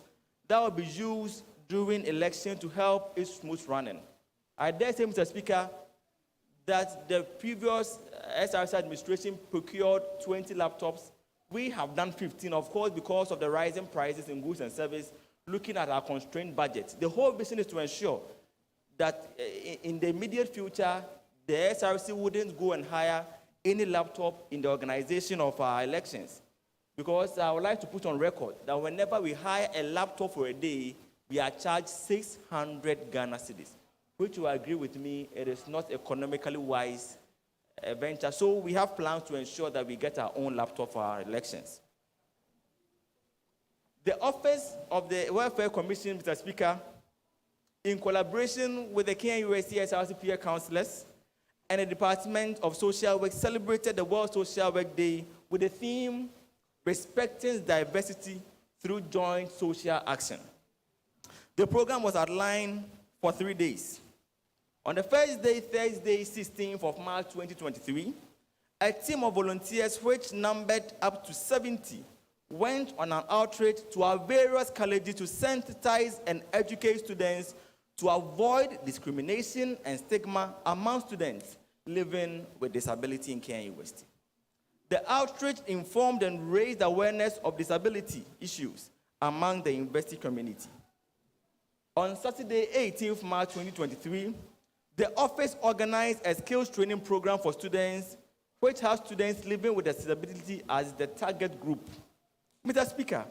[SPEAKER 1] that will be used during election to help its smooth running. I dare say, Mr. Speaker, that the previous SRC administration procured 20 laptops. We have done 15, of course, because of the rising prices in goods and service, looking at our constrained budget. The whole vision is to ensure that in the immediate future, the SRC wouldn't go and hire any laptop in the organization of our elections. Because I would like to put on record that whenever we hire a laptop for a day, we are charged 600 Ghana cedis, which will agree with me, it is not economically wise venture. So we have plans to ensure that we get our own laptop for our elections. The Office of the Welfare Commission, Mr. Speaker, in collaboration with the KNUST-TEK SRC peer councillors and the Department of Social Work, celebrated the World Social Work Day with the theme, Respecting Diversity Through Joint Social Action. The program was outlined for 3 days. On the first day, Thursday, 16th of March 2023, a team of volunteers, which numbered up to 70, went on an outreach to our various colleges to sensitize and educate students to avoid discrimination and stigma among students living with disability in KNUST. The outreach informed and raised awareness of disability issues among the university community. On Saturday, 18th March 2023, the office organized a skills training program for students, which has students living with disability as the target group. Mr. Speaker,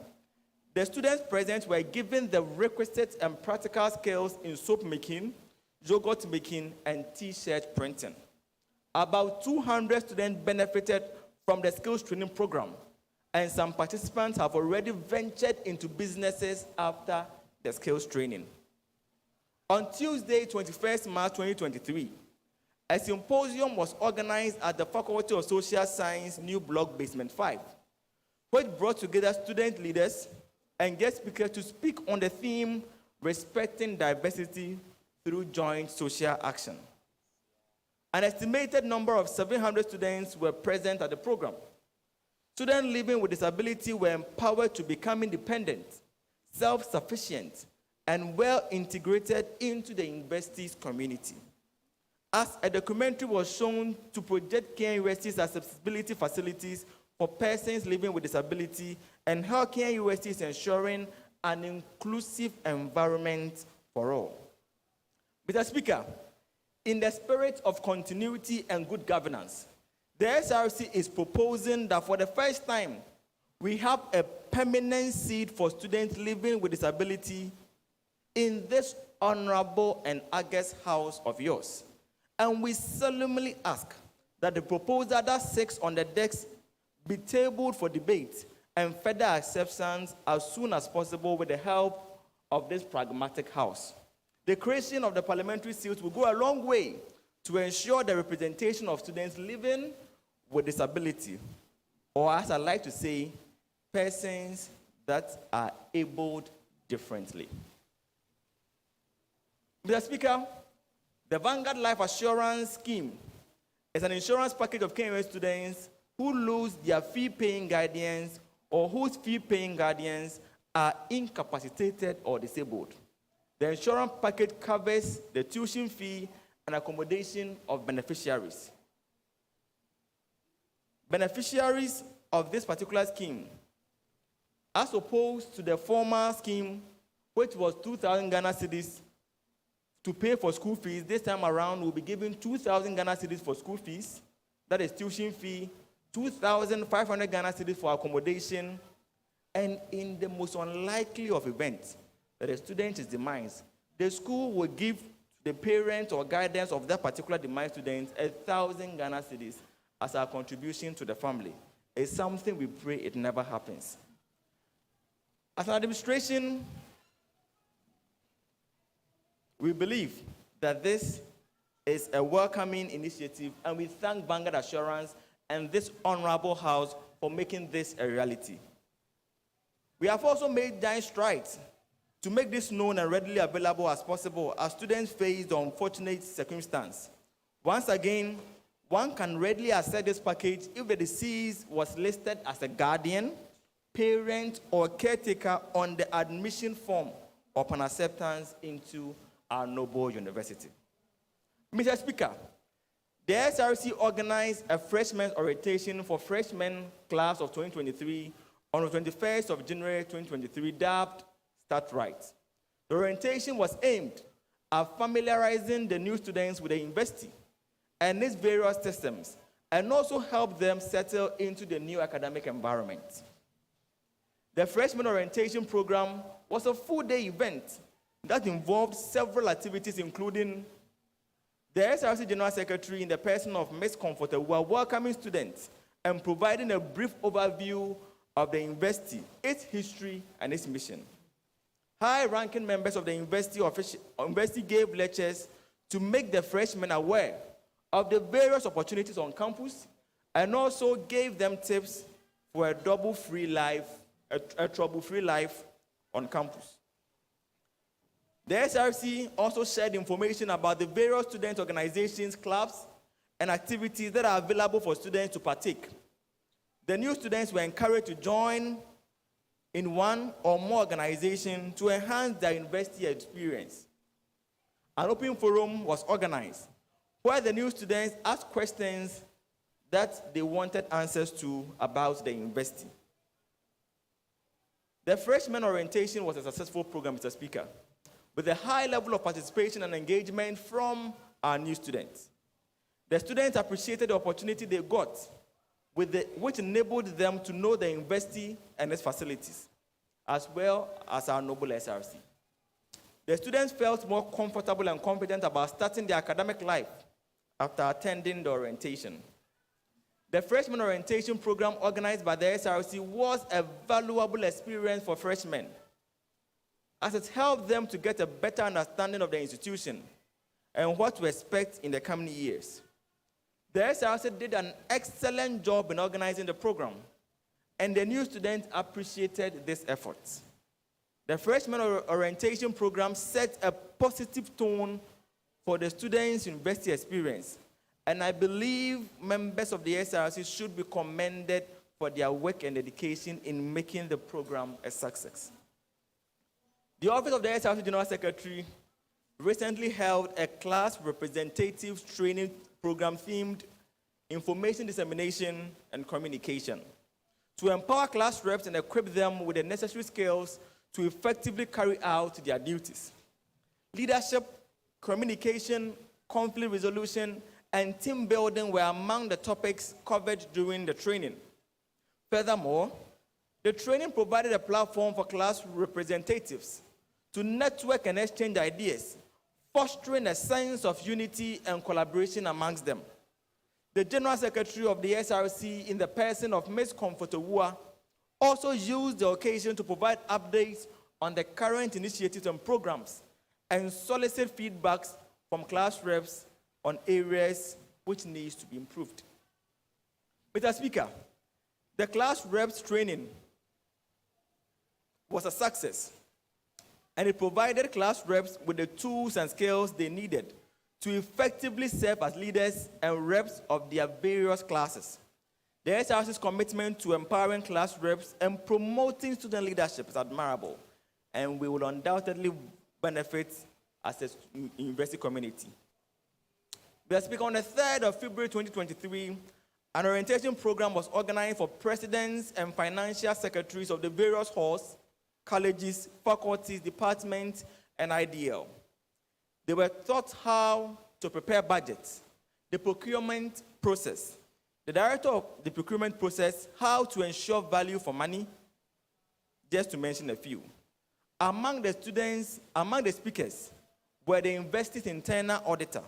[SPEAKER 1] the students present were given the requisite and practical skills in soap making, yogurt making, and t-shirt printing. About 200 students benefited from the skills training program, and some participants have already ventured into businesses after the skills training. On Tuesday, 21st March 2023, a symposium was organized at the Faculty of Social Science New Block Basement 5, which brought together student leaders and guest speakers to speak on the theme, Respecting Diversity Through Joint Social Action. An estimated number of 700 students were present at the program. Students living with disability were empowered to become independent, self-sufficient, and well integrated into the university's community. As a documentary was shown to project KNUST's accessibility facilities for persons living with disability and how KNUST is ensuring an inclusive environment for all. Mr. Speaker, in the spirit of continuity and good governance, the SRC is proposing that for the first time, we have a permanent seat for students living with disability in this honorable and august house of yours. And we solemnly ask that the proposal that sits on the desk be tabled for debate and further acceptance as soon as possible with the help of this pragmatic house. The creation of the parliamentary seat will go a long way to ensure the representation of students living with disability, or as I like to say, persons that are abled differently. Mr. Speaker, the Vanguard Life Assurance Scheme is an insurance package of KNUST students who lose their fee-paying guardians or whose fee-paying guardians are incapacitated or disabled. The insurance package covers the tuition fee and accommodation of beneficiaries. Beneficiaries of this particular scheme, as opposed to the former scheme, which was 2,000 Ghana cedis to pay for school fees, this time around we'll be giving 2,000 Ghana cedis for school fees, that is tuition fee, 2,500 Ghana cedis for accommodation, and in the most unlikely of events that a student is demised, the school will give the parent or guidance of that particular demised student 1,000 Ghana cedis as our contribution to the family. It's something we pray it never happens. As an administration, we believe that this is a welcoming initiative, and we thank Vanguard Assurance and this honorable house for making this a reality. We have also made giant strides to make this known and readily available as possible as students face the unfortunate circumstance. Once again, one can readily access this package if the deceased was listed as a guardian, parent, or caretaker on the admission form upon acceptance into our noble university. Mr. Speaker, the SRC organized a freshman orientation for freshman class of 2023 on the 21st of January 2023, dubbed Start Right. The orientation was aimed at familiarizing the new students with the university and its various systems, and also help them settle into the new academic environment. The freshman orientation program was a full-day event that involved several activities, including the SRC General Secretary, in the person of Ms. Comforter, were welcoming students and providing a brief overview of the university, its history, and its mission. High-ranking members of the university gave lectures to make the freshmen aware of the various opportunities on campus, and also gave them tips for a trouble-free life on campus. The SRC also shared information about the various student organizations, clubs, and activities that are available for students to partake. The new students were encouraged to join in one or more organizations to enhance their university experience. An open forum was organized where the new students asked questions that they wanted answers to about the university. The freshman orientation was a successful program, Mr. Speaker, with a high level of participation and engagement from our new students. The students appreciated the opportunity they got, which enabled them to know the university and its facilities, as well as our noble SRC. The students felt more comfortable and confident about starting their academic life after attending the orientation. The freshman orientation program organized by the SRC was a valuable experience for freshmen, as it helped them to get a better understanding of the institution and what to expect in the coming years. The SRC did an excellent job in organizing the program, and the new students appreciated this effort. The freshman orientation program set a positive tone for the students' university experience, and I believe members of the SRC should be commended for their work and dedication in making the program a success. The Office of the SRC General Secretary recently held a class representatives training program themed Information Dissemination and Communication to empower class reps and equip them with the necessary skills to effectively carry out their duties. Leadership, communication, conflict resolution, and team building were among the topics covered during the training. Furthermore, the training provided a platform for class representatives to network and exchange ideas, fostering a sense of unity and collaboration amongst them. The General Secretary of the SRC, in the person of Ms. Comfortowua, also used the occasion to provide updates on the current initiatives and programs and solicit feedbacks from class reps on areas which needs to be improved. Mr. Speaker, the class reps training was a success, and it provided class reps with the tools and skills they needed to effectively serve as leaders and reps of their various classes. The SRC's commitment to empowering class reps and promoting student leadership is admirable, and we will undoubtedly benefit as a university community. Mr. Speaker, on the 3rd of February 2023, an orientation program was organized for presidents and financial secretaries of the various halls, colleges, faculties, departments, and IDL. They were taught how to prepare budgets, the procurement process, the director of the procurement process, how to ensure value for money, just to mention a few. Among the speakers were the university's internal auditor,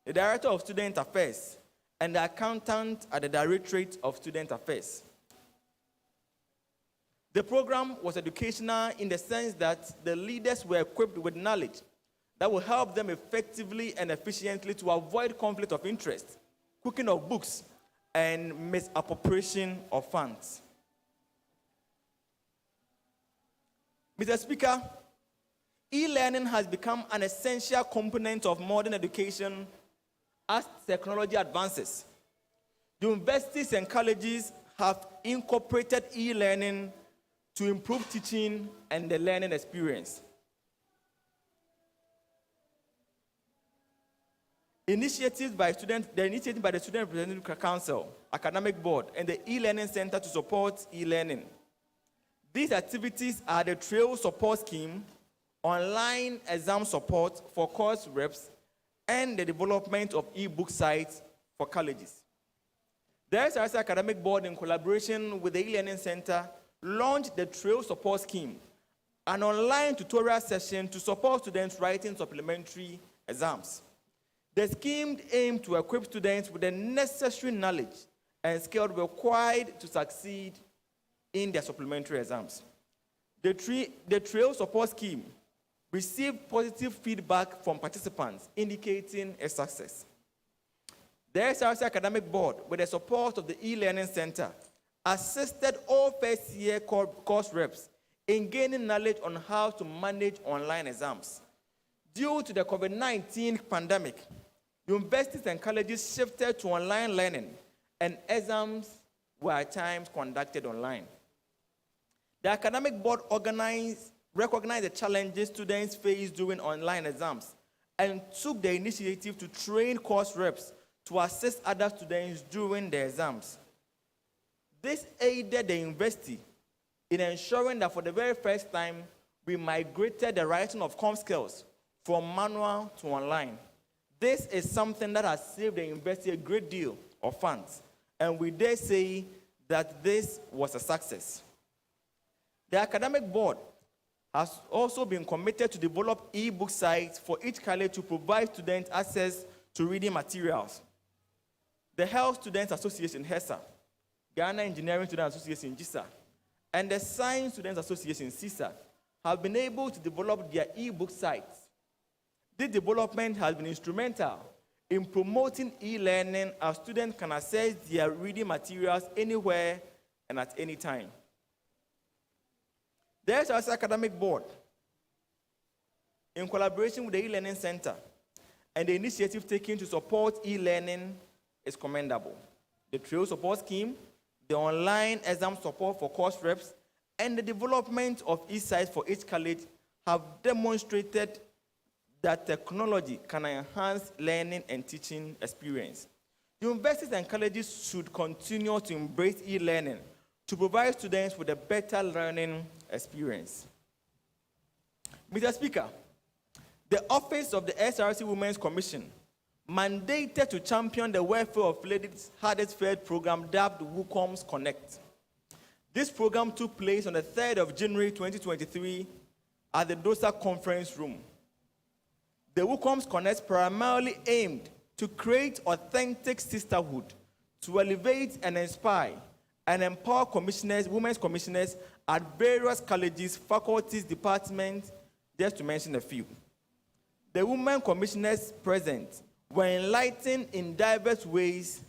[SPEAKER 1] the director of student affairs, and the accountant at the Directorate of Student Affairs. The program was educational in the sense that the leaders were equipped with knowledge that will help them effectively and efficiently to avoid conflict of interest, cooking of books, and misappropriation of funds. Mr. Speaker, e-learning has become an essential component of modern education as technology advances. Universities and colleges have incorporated e-learning to improve teaching and the learning experience. Initiatives by the Student Representative Council, Academic Board, and the e-learning center to support e-learning. These activities are the Trail Support Scheme, online exam support for course reps, and the development of e-book sites for colleges. The JCRC Academic Board, in collaboration with the e-learning center, launched the Trail Support Scheme, an online tutorial session to support students writing supplementary exams. The scheme aimed to equip students with the necessary knowledge and skills required to succeed in their supplementary exams. The Trail Support Scheme received positive feedback from participants indicating a success. The JCRC Academic Board, with the support of the e-learning center, assisted all first-year course reps in gaining knowledge on how to manage online exams. Due to the COVID-19 pandemic, universities and colleges shifted to online learning, and exams were at times conducted online. The Academic Board recognized the challenges students face during online exams and took the initiative to train course reps to assist other students during the exams. This aided the university in ensuring that for the very first time, we migrated the writing of com skills from manual to online. This is something that has saved the university a great deal of funds, and we dare say that this was a success. The Academic Board has also been committed to develop e-book sites for each college to provide students access to reading materials. The Health Students Association, HESA, Ghana Engineering Students Association, GUSA, and the Science Students Association, CISA, have been able to develop their e-book sites. This development has been instrumental in promoting e-learning as students can access their reading materials anywhere and at any time. The JCRC Academic Board, in collaboration with the e-learning center, and the initiative taken to support e-learning is commendable. The Trail Support Scheme, the online exam support for course reps, and the development of e-sites for each college have demonstrated that technology can enhance learning and teaching experience. Universities and colleges should continue to embrace e-learning to provide students with a better learning experience. Mr. Speaker, the Office of the SRC Women's Commission, mandated to champion the welfare of ladies hardest fared program dubbed WUCOMS Connect. This program took place on the 3rd of January 2023 at the DOSA Conference Room. The WUCOMS Connect primarily aimed to create authentic sisterhood, to elevate and inspire and empower commissioners, women's commissioners at various colleges, faculties, departments, just to mention a few. The women commissioners present were enlightened in diverse ways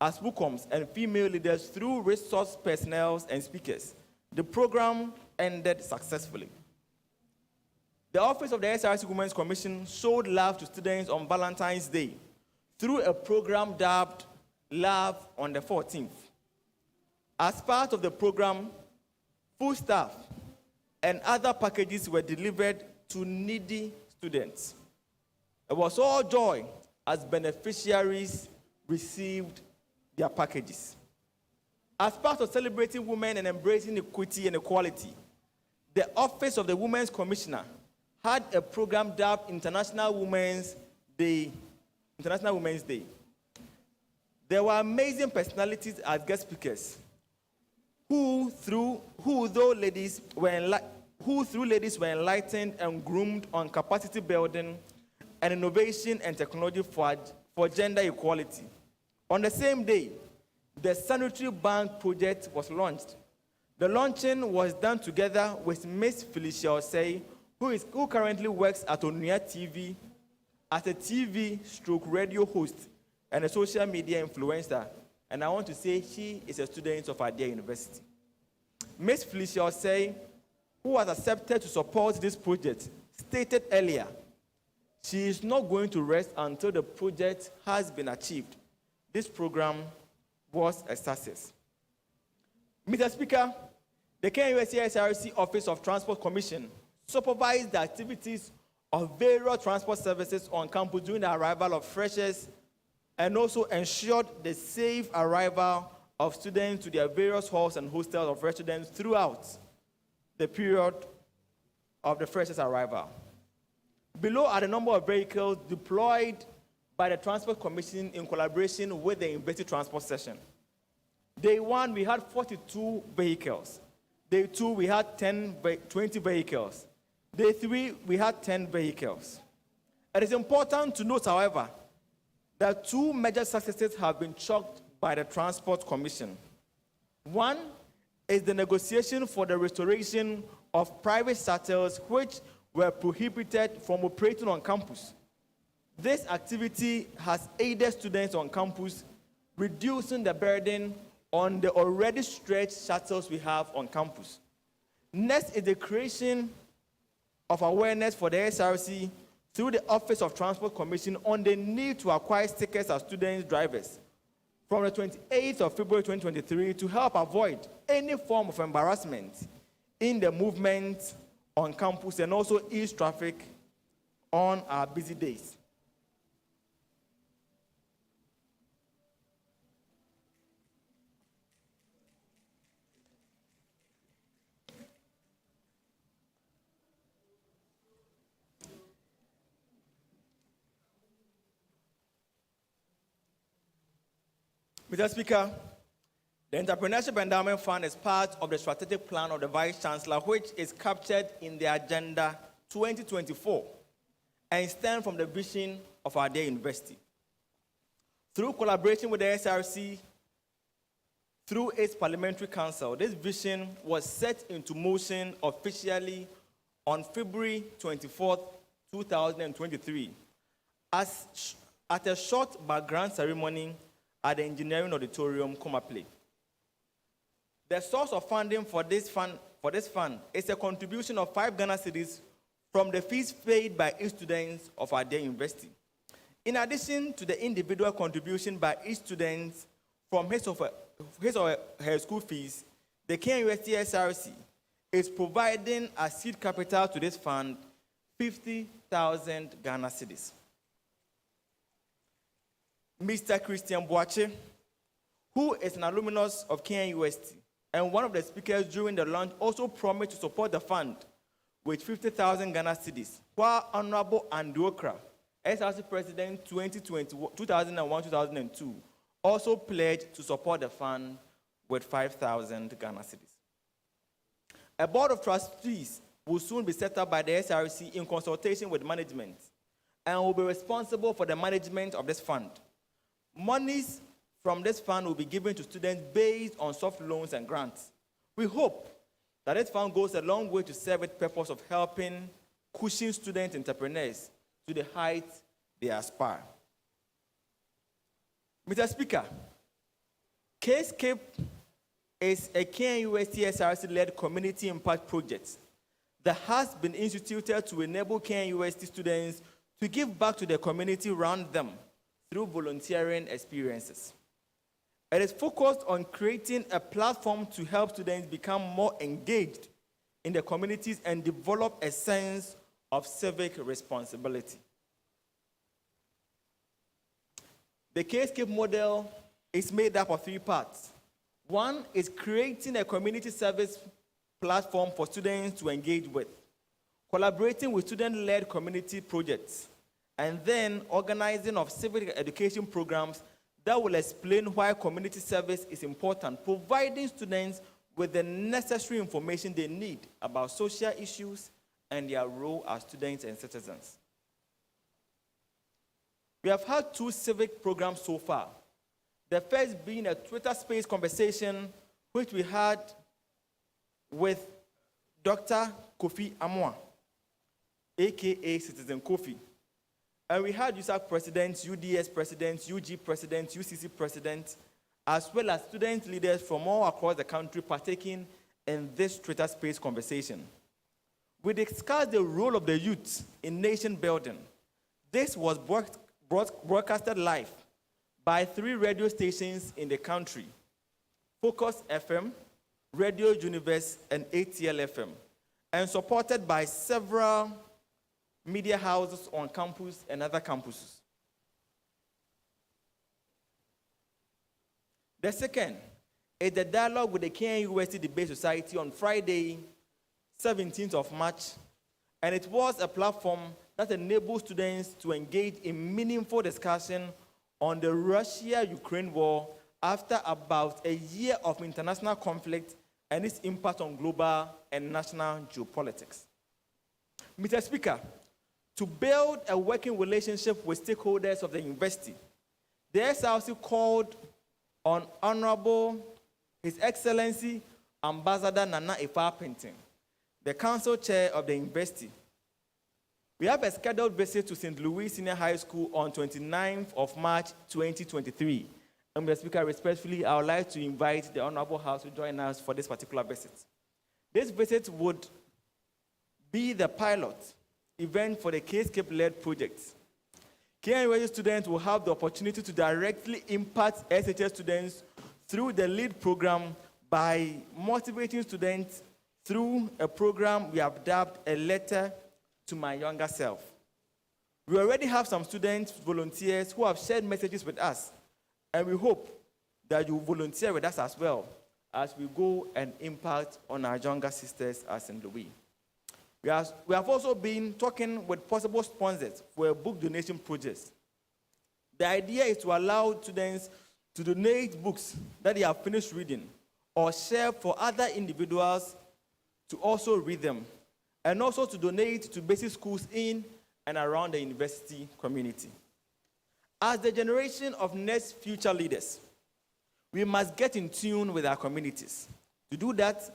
[SPEAKER 1] as WUCOMs and female leaders through resource personnel and speakers. The program ended successfully. The Office of the SRC Women's Commission showed love to students on Valentine's Day through a program dubbed Love on the 14th. As part of the program, food staff and other packages were delivered to needy students. It was all joy as beneficiaries received their packages. As part of celebrating women and embracing equity and equality, the Office of the Women's Commissioner had a program dubbed International Women's Day. There were amazing personalities as guest speakers who through ladies were enlightened and groomed on capacity building and innovation and technology for gender equality. On the same day, the Sanitary Bank project was launched. The launching was done together with Ms. Felicia Osei who currently works at Onuya TV as a TV/radio host and a social media influencer. And I want to say she is a student of our dear university. Ms. Felicia Osei, who has accepted to support this project, stated earlier, she is not going to rest until the project has been achieved. This program was a success. Mr. Speaker, the KNUST-TEK Office of Transport Commission supervised the activities of various transport services on campus during the arrival of freshers and also ensured the safe arrival of students to their various halls and hostels of residence throughout the period of the freshers' arrival. Below are the number of vehicles deployed by the Transport Commission in collaboration with the University Transport Session. Day 1, we had 42 vehicles. Day 2, we had 20 vehicles. Day 3, we had 10 vehicles. It is important to note, however, that 2 major successes have been chalked by the Transport Commission. One is the negotiation for the restoration of private shuttles which were prohibited from operating on campus. This activity has aided students on campus, reducing the burden on the already stretched shuttles we have on campus. Next is the creation of awareness for the SRC through the Office of Transport Commission on the need to acquire stickers as students' drivers from the 28th of February 2023 to help avoid any form of embarrassment in the movement on campus and also ease traffic on our busy days. Mr. Speaker, the Entrepreneurship Endowment Fund is part of the strategic plan of the Vice Chancellor, which is captured in the Agenda 2024 and stems from the vision of our dear university. Through collaboration with the SRC, through its Parliamentary Council, this vision was set into motion officially on February 24th, 2023, at a short background ceremony at the Engineering Auditorium, Komapli. The source of funding for this fund is a contribution of 5 Ghana cedis from the fees paid by each student of our dear university. In addition to the individual contribution by each student from his or her school fees, the KNUST-SRC is providing as seed capital to this fund 50,000 Ghana cedis. Mr. Christian Boache, who is an alumnus of KNUST and one of the speakers during the launch, also promised to support the fund with 50,000 Ghana cedis, while Honorable Anduokra, SRC President 2001-2002, also pledged to support the fund with 5,000 Ghana cedis. A board of trustees will soon be set up by the SRC in consultation with management and will be responsible for the management of this fund. Monies from this fund will be given to students based on soft loans and grants. We hope that this fund goes a long way to serve its purpose of helping cushion student entrepreneurs to the heights they aspire. Mr. Speaker, K-Scape is a KNUST-SRC-led community impact project that has been instituted to enable KNUST students to give back to the community around them through volunteering experiences. It is focused on creating a platform to help students become more engaged in the communities and develop a sense of civic responsibility. The K-Scape model is made up of 3 parts. One is creating a community service platform for students to engage with, collaborating with student-led community projects, and then organizing of civic education programs that will explain why community service is important, providing students with the necessary information they need about social issues and their role as students and citizens. We have had 2 civic programs so far. The first being a Twitter space conversation, which we had with Dr. Kofi Amoah. aka Citizen Kofi. And we had USAC presidents, UDS presidents, UG presidents, UCC presidents, as well as student leaders from all across the country partaking in this Twitter space conversation. We discussed the role of the youth in nation building. This was broadcasted live by 3 radio stations in the country: Focus FM, Radio Universe, and ATL FM, and supported by several media houses on campus and other campuses. The second is the dialogue with the KNUST Debate Society on Friday, 17th of March, and it was a platform that enables students to engage in meaningful discussion on the Russia-Ukraine war after about a year of international conflict and its impact on global and national geopolitics. Mr. Speaker, to build a working relationship with stakeholders of the university, the SRC called on Honorable His Excellency Ambassador Nana Ifa-Penting, the council chair of the university. We have a scheduled visit to St. Louis Senior High School on 29th of March 2023. And Mr. Speaker, respectfully, I would like to invite the Honorable House to join us for this particular visit. This visit would be the pilot event for the K-Scape-led project. KNUST students will have the opportunity to directly impact SHS students through the LEAD program by motivating students through a program we have dubbed A Letter to My Younger Self. We already have some students, volunteers, who have shared messages with us, and we hope that you volunteer with us as well as we go and impact on our younger sisters at St. Louis. We have also been talking with possible sponsors for a book donation project. The idea is to allow students to donate books that they have finished reading or share for other individuals to also read them, and also to donate to basic schools in and around the university community. As the generation of next future leaders, we must get in tune with our communities. To do that,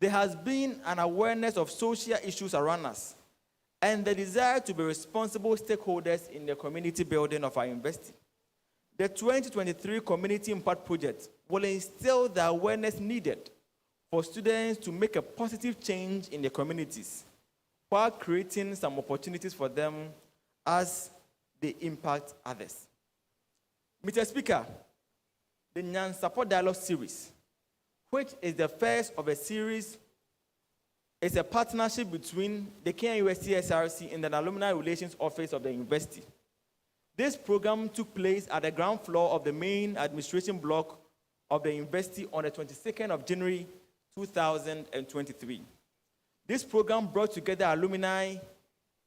[SPEAKER 1] there has been an awareness of social issues around us and the desire to be responsible stakeholders in the community building of our university. The 2023 Community Impact Project will instill the awareness needed for students to make a positive change in their communities while creating some opportunities for them as they impact others. Mr. Speaker, the Nyan Support Dialogue Series, which is the first of a series, is a partnership between the KNUST-SRC and the Alumni Relations Office of the university. This program took place at the ground floor of the main administration block of the university on the 22nd of January 2023. This program brought together alumni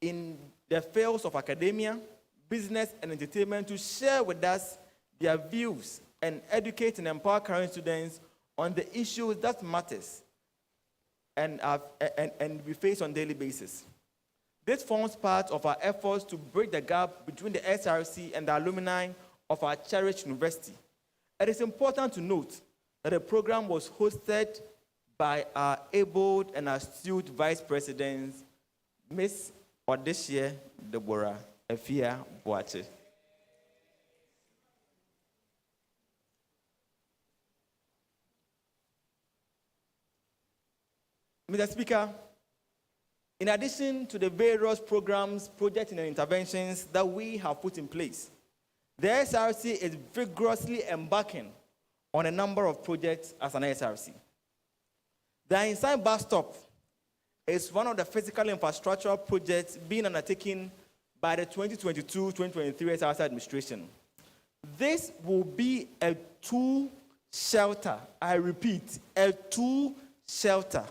[SPEAKER 1] in the fields of academia, business, and entertainment to share with us their views and educate and empower current students on the issues that matters and we face on a daily basis. This forms part of our efforts to bridge the gap between the SRC and the alumni of our cherished university. It is important to note that the program was hosted by our able and astute Vice President, Ms. Odeshie Deborah Efia Boache. Mr. Speaker, in addition to the various programs, projects, and interventions that we have put in place, the SRC is vigorously embarking on a number of projects as an SRC. The Inside Bus Stop is one of the physical infrastructure projects being undertaken by the 2022-2023 SRC administration. This will be a 2-shelter, I repeat, a 2-shelter,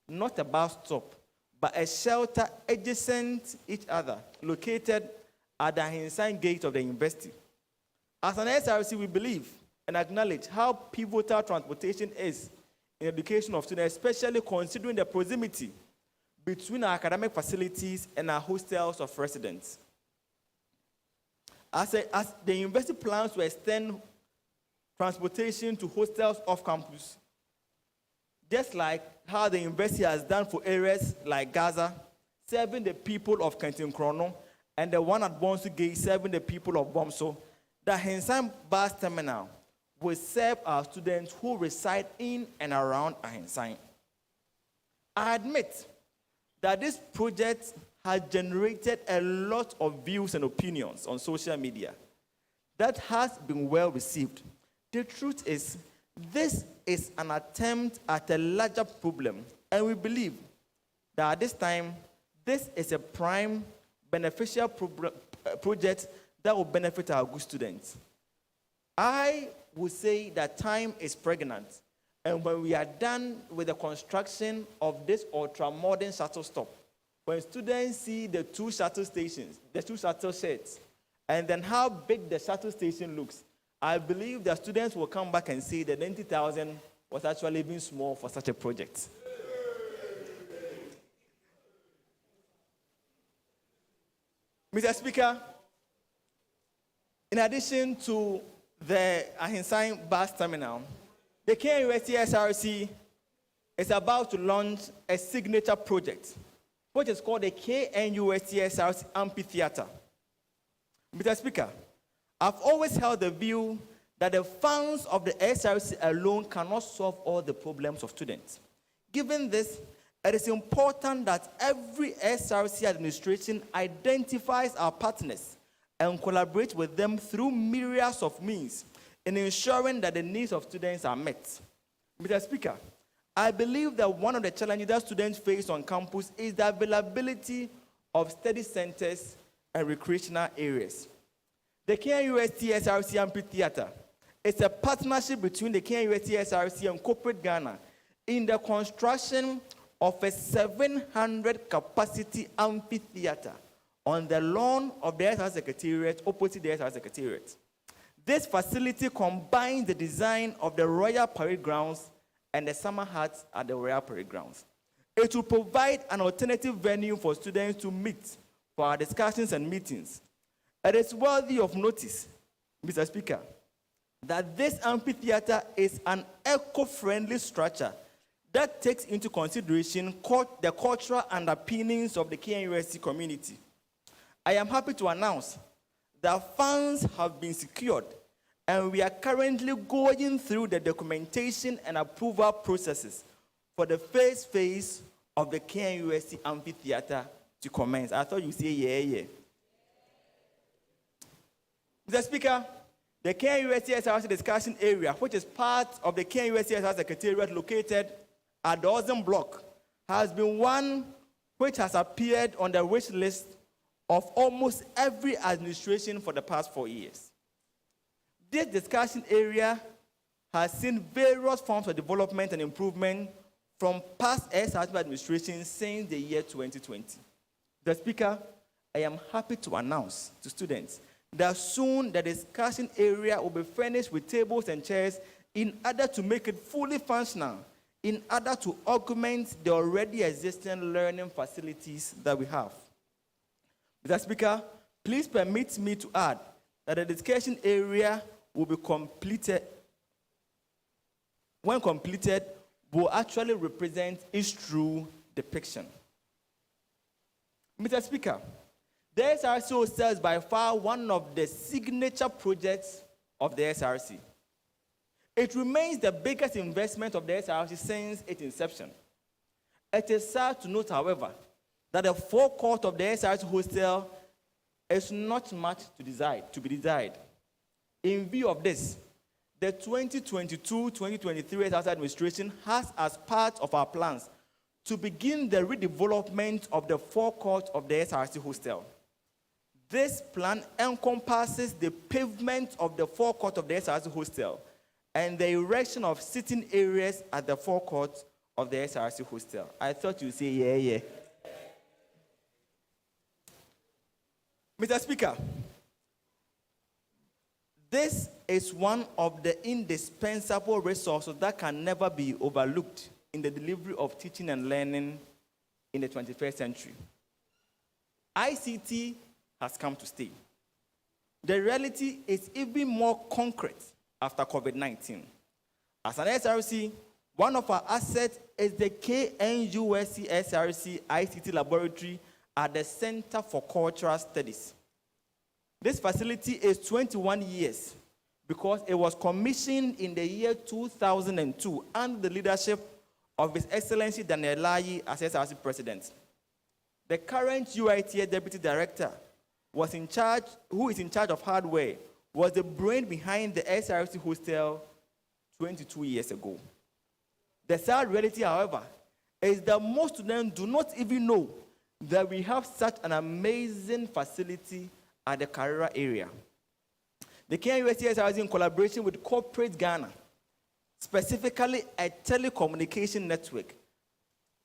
[SPEAKER 1] not a bus stop, but a shelter adjacent each other, located at the inside gate of the university. As an SRC, we believe and acknowledge how pivotal transportation is in education of students, especially considering the proximity between our academic facilities and our hostels of residents. As the university plans to extend transportation to hostels off campus, just like how the university has done for areas like Gaza, serving the people of Kentin Krono, and the one at Bonsu Gate serving the people of Bomso, the Ahensan bus terminal will serve our students who reside in and around Ahensan. I admit that this project has generated a lot of views and opinions on social media that has been well received. The truth is, this is an attempt at a larger problem, and we believe that at this time, this is a prime beneficial project that will benefit our good students. I would say that time is pregnant, and when we are done with the construction of this ultra-modern shuttle stop, when students see the two shuttle stations, the two shuttle sheds, and then how big the shuttle station looks, I believe that students will come back and say that 90,000 was actually even small for such a project. Mr. Speaker, in addition to the Ahensan bus terminal, the KNUST-TEK is about to launch a signature project, which is called the KNUST-TEK Amphitheater. Mr. Speaker, I've always held the view that the funds of the SRC alone cannot solve all the problems of students. Given this, it is important that every SRC administration identifies our partners and collaborates with them through myriads of means in ensuring that the needs of students are met. Mr. Speaker, I believe that one of the challenges that students face on campus is the availability of study centers and recreational areas. The KNUST-TEK Amphitheater is a partnership between the KNUST-TEK and Corporate Ghana in the construction of a 700-capacity amphitheater on the lawn of the SRC Secretariat, opposite the SRC Secretariat. This facility combines the design of the Royal Parade Grounds and the summer huts at the Royal Parade Grounds. It will provide an alternative venue for students to meet for our discussions and meetings. It is worthy of notice, Mr. Speaker, that this amphitheater is an eco-friendly structure that takes into consideration the cultural underpinnings of the KNUST community. I am happy to announce that funds have been secured, and we are currently going through the documentation and approval processes for the first phase of the KNUST Amphitheater to commence. I thought you'd say yeah. Mr. Speaker, the KNUST discussion area, which is part of the KNUST Secretariat located at the Ozen Block, has been one which has appeared on the wish list of almost every administration for the past 4 years. This discussion area has seen various forms of development and improvement from past SRC administrations since the year 2020. The Speaker, I am happy to announce to students that soon the discussion area will be furnished with tables and chairs in order to make it fully functional, in order to augment the already existing learning facilities that we have. Mr. Speaker, please permit me to add that the discussion area will be completed. When completed, will actually represent its true depiction. Mr. Speaker, the SRC hostel is by far one of the signature projects of the SRC. It remains the biggest investment of the SRC since its inception. It is sad to note, however, that the forecourt of the SRC hostel is not much to be desired. In view of this, the 2022-2023 SRC administration has, as part of our plans, to begin the redevelopment of the forecourt of the SRC hostel. This plan encompasses the pavement of the forecourt of the SRC hostel and the erection of sitting areas at the forecourt of the SRC hostel. I thought you'd say yeah. Mr. Speaker, this is one of the indispensable resources that can never be overlooked in the delivery of teaching and learning in the 21st century. ICT has come to stay. The reality is even more concrete after COVID-19. As an SRC, one of our assets is the KNUST-SRC ICT laboratory at the Center for Cultural Studies. This facility is 21 years because it was commissioned in the year 2002 under the leadership of His Excellency Daniel Layi as SRC President. The current UITA Deputy Director who is in charge of hardware, was the brain behind the SRC hostel 22 years ago. The sad reality, however, is that most students do not even know that we have such an amazing facility at the Carrera area. The KNUST-TEK, in collaboration with Corporate Ghana, specifically a telecommunication network,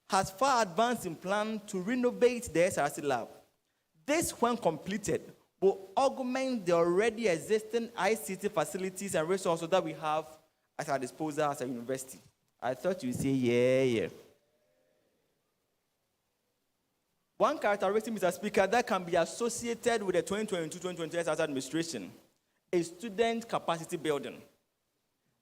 [SPEAKER 1] has far advanced in plan to renovate the SRC lab. This, when completed, will augment the already existing ICT facilities and resources that we have at our disposal as a university. I thought you'd say, yeah. One characteristic, Mr. Speaker, that can be associated with the 2022-2023 SRC administration is student capacity building.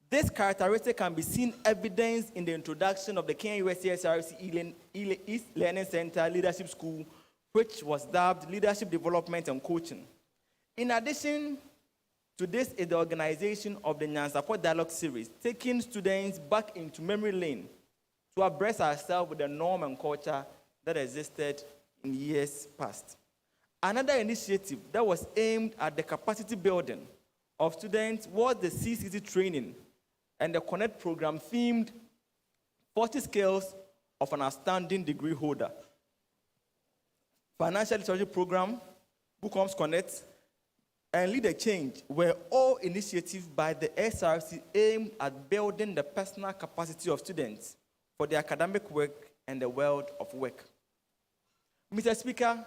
[SPEAKER 1] This characteristic can be seen evidenced in the introduction of the KNUST-SRC East Learning Center Leadership School, which was dubbed Leadership Development and Coaching. In addition to this is the organization of the Nyansaport Dialogue Series, taking students back into memory lane to abreast ourselves with the norm and culture that existed in years past. Another initiative that was aimed at the capacity building of students was the CCT training and the Connect program themed 40 skills of an outstanding degree holder. Financial literacy program, Bookworms Connect, and Lead a Change were all initiatives by the SRC aimed at building the personal capacity of students for their academic work and the world of work. Mr. Speaker,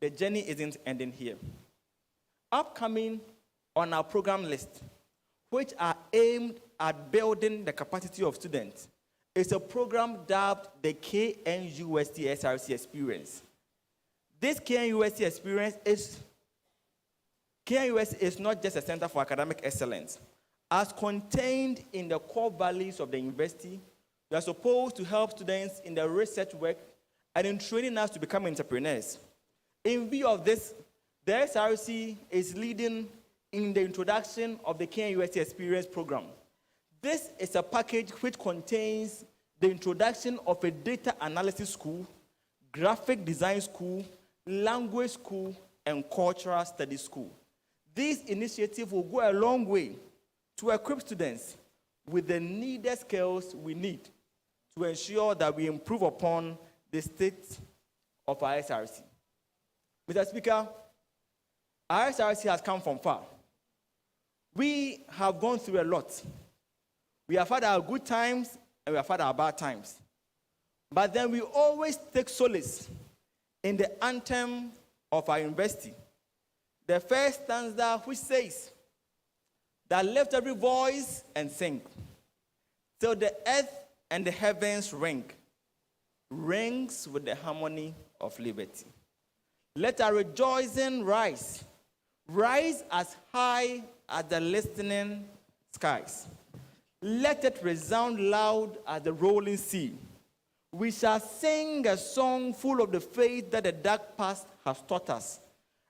[SPEAKER 1] the journey isn't ending here. Upcoming on our program list, which are aimed at building the capacity of students, is a program dubbed the KNUST-SRC Experience. This KNUST experience is not just a center for academic excellence. As contained in the core values of the university, we are supposed to help students in their research work and in training us to become entrepreneurs. In view of this, the SRC is leading in the introduction of the KNUST Experience program. This is a package which contains the introduction of a data analysis school, graphic design school, language school, and cultural studies school. These initiatives will go a long way to equip students with the needed skills we need to ensure that we improve upon the state of our SRC. Mr. Speaker, our SRC has come from far. We have gone through a lot. We have had our good times and we have had our bad times. But then we always take solace in the anthem of our university. The first stanza which says, that lift every voice and sing, till the earth and the heavens ring, rings with the harmony of liberty. Let our rejoicing rise, rise as high as the listening skies. Let it resound loud as the rolling sea. We shall sing a song full of the faith that the dark past has taught us,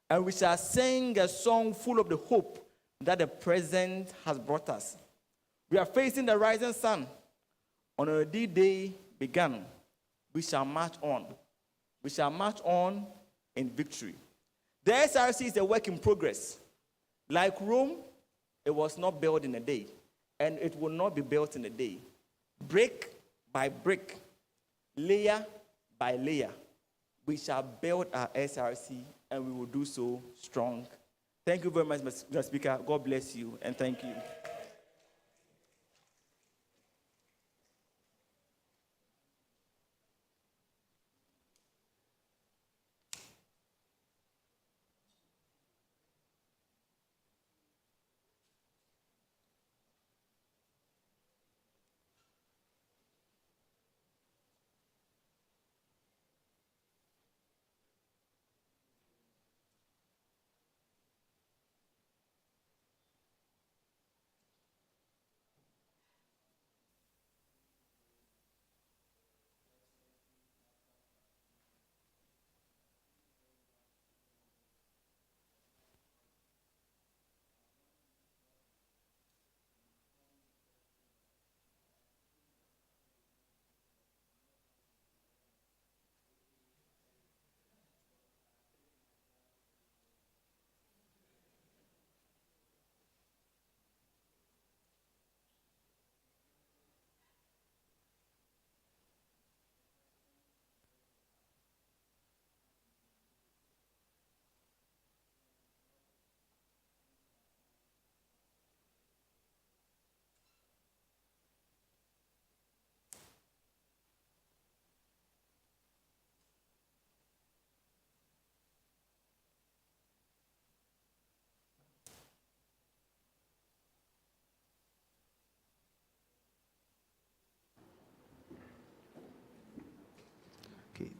[SPEAKER 1] and we shall sing a song full of the hope that the present has brought us. We are facing the rising sun. On a D-Day begun, we shall march on. We shall march on in victory. The SRC is a work in progress. Like Rome, it was not built in a day, and it will not be built in a day. Brick by brick, layer by layer, we shall build our SRC, and we will do so strong. Thank you very much, Mr. Speaker. God bless you, and thank you.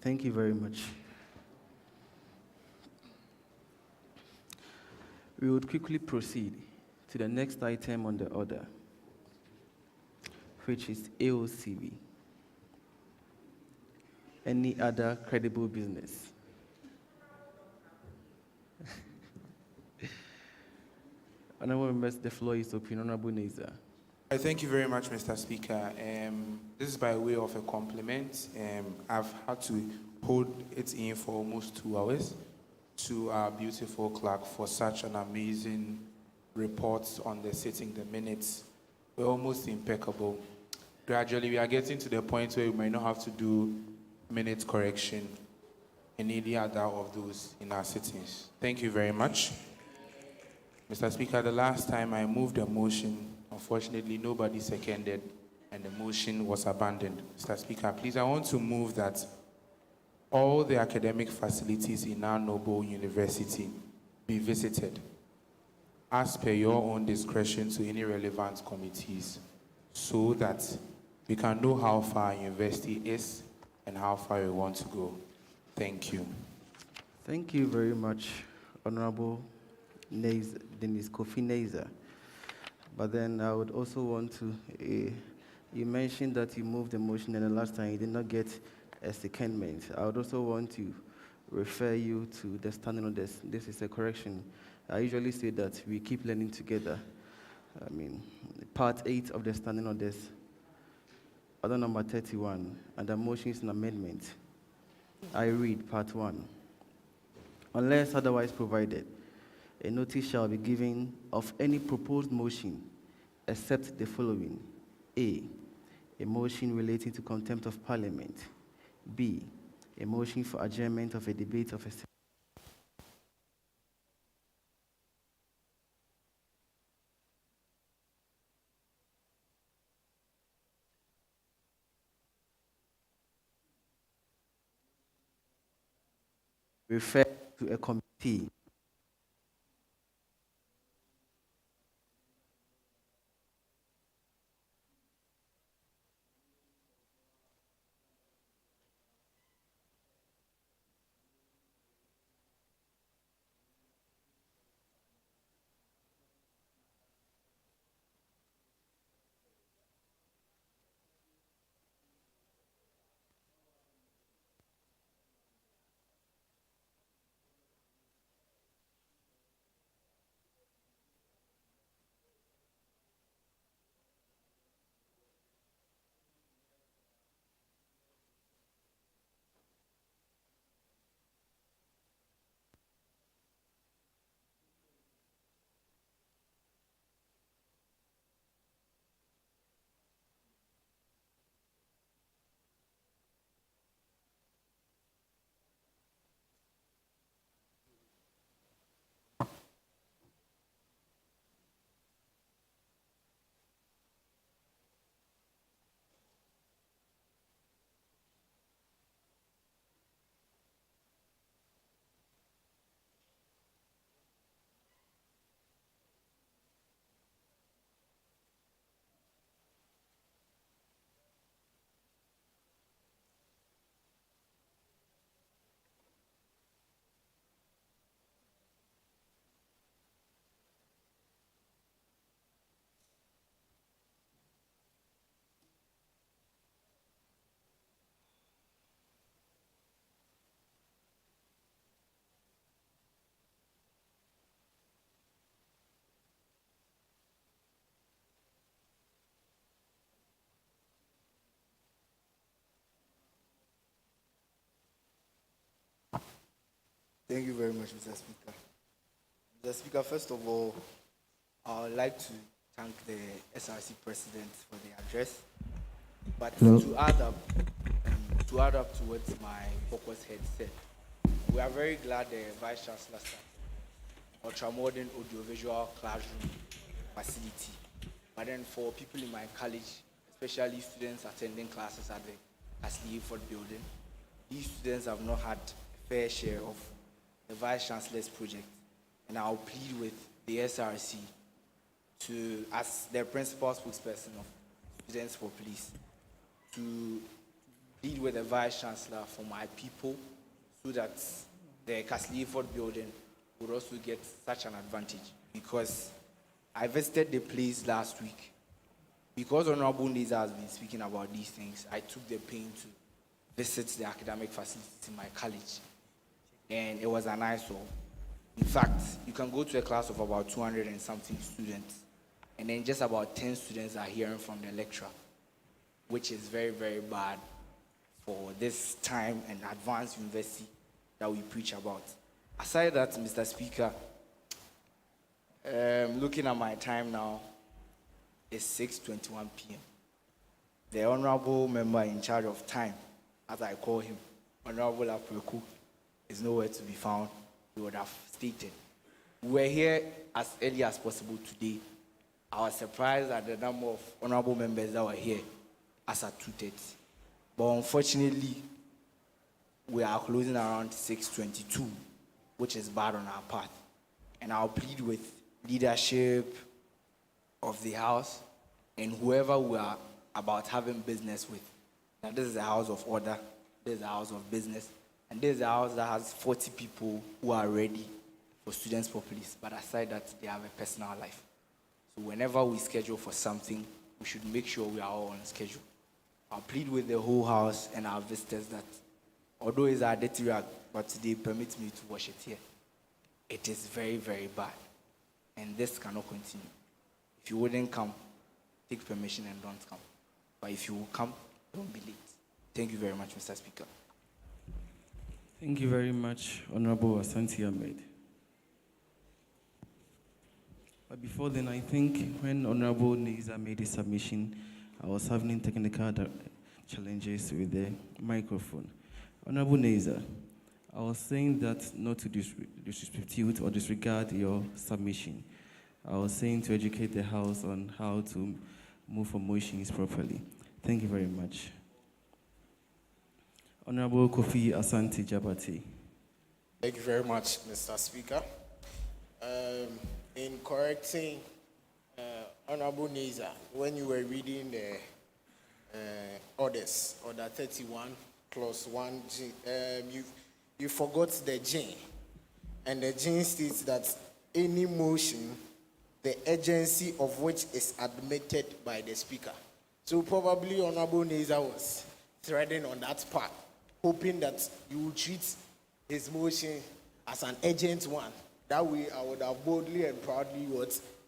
[SPEAKER 3] Thank you very much. We would quickly proceed to the next item on the order, which is AOCB. Any other credible business? Honorable members, the floor is open. Honorable Neza.
[SPEAKER 8] Thank you very much, Mr. Speaker. This is by way of a compliment. I've had to hold it in for almost 2 hours to our beautiful clerk for such an amazing report on the sitting. The minutes were almost impeccable. Gradually, we are getting to the point where we might not have to do minute correction in any other of those in our sittings. Thank you very much. Mr. Speaker, the last time I moved a motion, unfortunately, nobody seconded, and the motion was abandoned. Mr. Speaker, please, I want to move that all the academic facilities in our noble university be visited as per your own discretion to any relevant committees so that we can know how far our university is and how far we want to go. Thank you.
[SPEAKER 3] Thank you very much, Honorable Dennis Kofi Neza. But then I would also want to, you mentioned that you moved the motion and the last time you did not get a secondment. I would also want to refer you to the standing orders. This is a correction. I usually say that we keep learning together. I mean, part 8 of the standing orders, order number 31, and the motion is an amendment. I read part 1. Unless otherwise provided, a notice shall be given of any proposed motion except the following. A motion relating to contempt of Parliament. B, a motion for adjournment of a debate of a refer to a committee.
[SPEAKER 9] Thank you very much, Mr. Speaker. Mr. Speaker, first of all, I would like to thank the SRC President for the address. But to add up to what my focus head said, we are very glad the Vice Chancellor started ultra-modern audiovisual classroom facility. But then for people in my college, especially students attending classes at the Ashley Ford building, these students have not had a fair share of the Vice Chancellor's project. And I'll plead with the SRC to, as their principal spokesperson of Students for Police, to plead with the Vice Chancellor for my people so that the Castle Ford building would also get such an advantage. Because I visited the place last week. Because Honorable Neza has been speaking about these things, I took the pain to visit the academic facilities in my college. And it was an eyesore. In fact, you can go to a class of about 200 and something students, and then just about 10 students are hearing from the lecturer, which is very, very bad for this time and advanced university that we preach about. Aside that, Mr. Speaker, looking at my time now, it's 6:21 p.m. The honorable member in charge of time, as I call him, Honorable Apreku, is nowhere to be found. He would have stated. We were here as early as possible today. I was surprised at the number of honorable members that were here as at 2:30. But unfortunately, we are closing around 6:22, which is bad on our part. And I'll plead with leadership of the House and whoever we are about having business with, that this is a house of order, this is a house of business, and this is a house that has 40 people who are ready for students' populace. But aside that, they have a personal life. So whenever we schedule for something, we should make sure we are all on schedule. I'll plead with the whole House and our visitors that although it's a dirty rag, but they permit me to wash it here. It is very, very bad. And this cannot continue. If you wouldn't come, take permission and don't come. But if you will come, don't be late. Thank you very much, Mr. Speaker.
[SPEAKER 3] Thank you very much, Honorable Asante Ahmed. But before then, I think when Honorable Neza made his submission, I was having technical challenges with the microphone. Honorable Neza, I was saying that not to disrespute or disregard your submission. I was saying to educate the House on how to move for motions properly. Thank you very much. Honorable Kofi Asante Jabati.
[SPEAKER 10] Thank you very much, Mr. Speaker. In correcting Honorable Neza, when you were reading the orders, Order 31, Clause 1G, you forgot the G. And the G states that any motion, the agency of which is admitted by the Speaker. So probably Honorable Neza was threading on that part, hoping that you would treat his motion as an urgent one. That way I would have boldly and proudly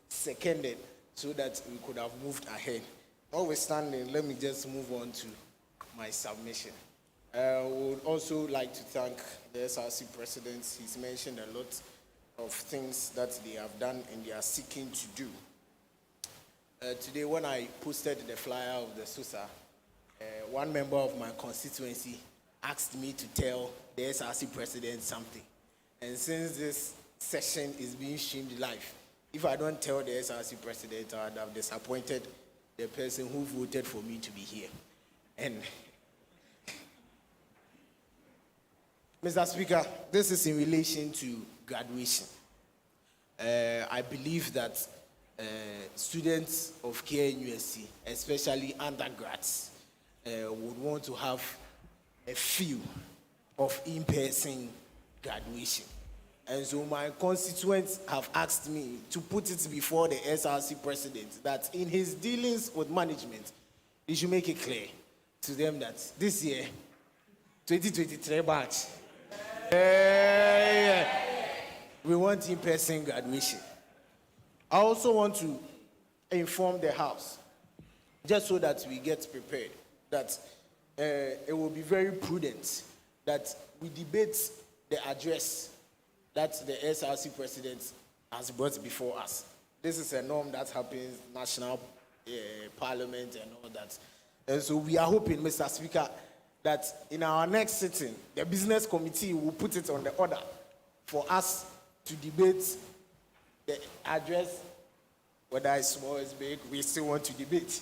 [SPEAKER 10] seconded so that we could have moved ahead. Notwithstanding, let me just move on to my submission. I would also like to thank the SRC president. He's mentioned a lot of things that they have done and they are seeking to do. Today, when I posted the flyer of the SUSA, one member of my constituency asked me to tell the SRC president something. And since this session is being streamed live, if I don't tell the SRC president, I would have disappointed the person who voted for me to be here. And Mr. Speaker, this is in relation to graduation. I believe that students of KNUST, especially undergrads, would want to have a feel of in-person graduation. And so my constituents have asked me to put it before the SRC president that in his dealings with management, he should make it clear to them that this year, 2023 batch, we want in-person graduation. I also want to inform the House, just so that we get prepared, that it will be very prudent that we debate the address that the SRC president has brought before us. This is a norm that happens national parliament and all that. And so we are hoping, Mr. Speaker, that in our next sitting, the business committee will put it on the order for us to debate the address, whether it's small or it's big, we still want to debate.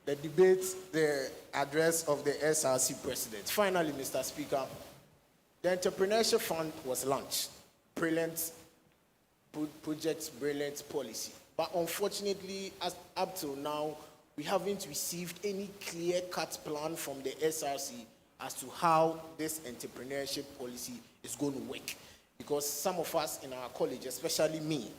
[SPEAKER 10] The address of the SRC president. Finally, Mr. Speaker, the Entrepreneurship Fund was launched. Brilliant project, brilliant policy. But unfortunately, up till now, we haven't received any clear-cut plan from the SRC as to how this entrepreneurship policy is going to work. Because some of us in our college, especially me,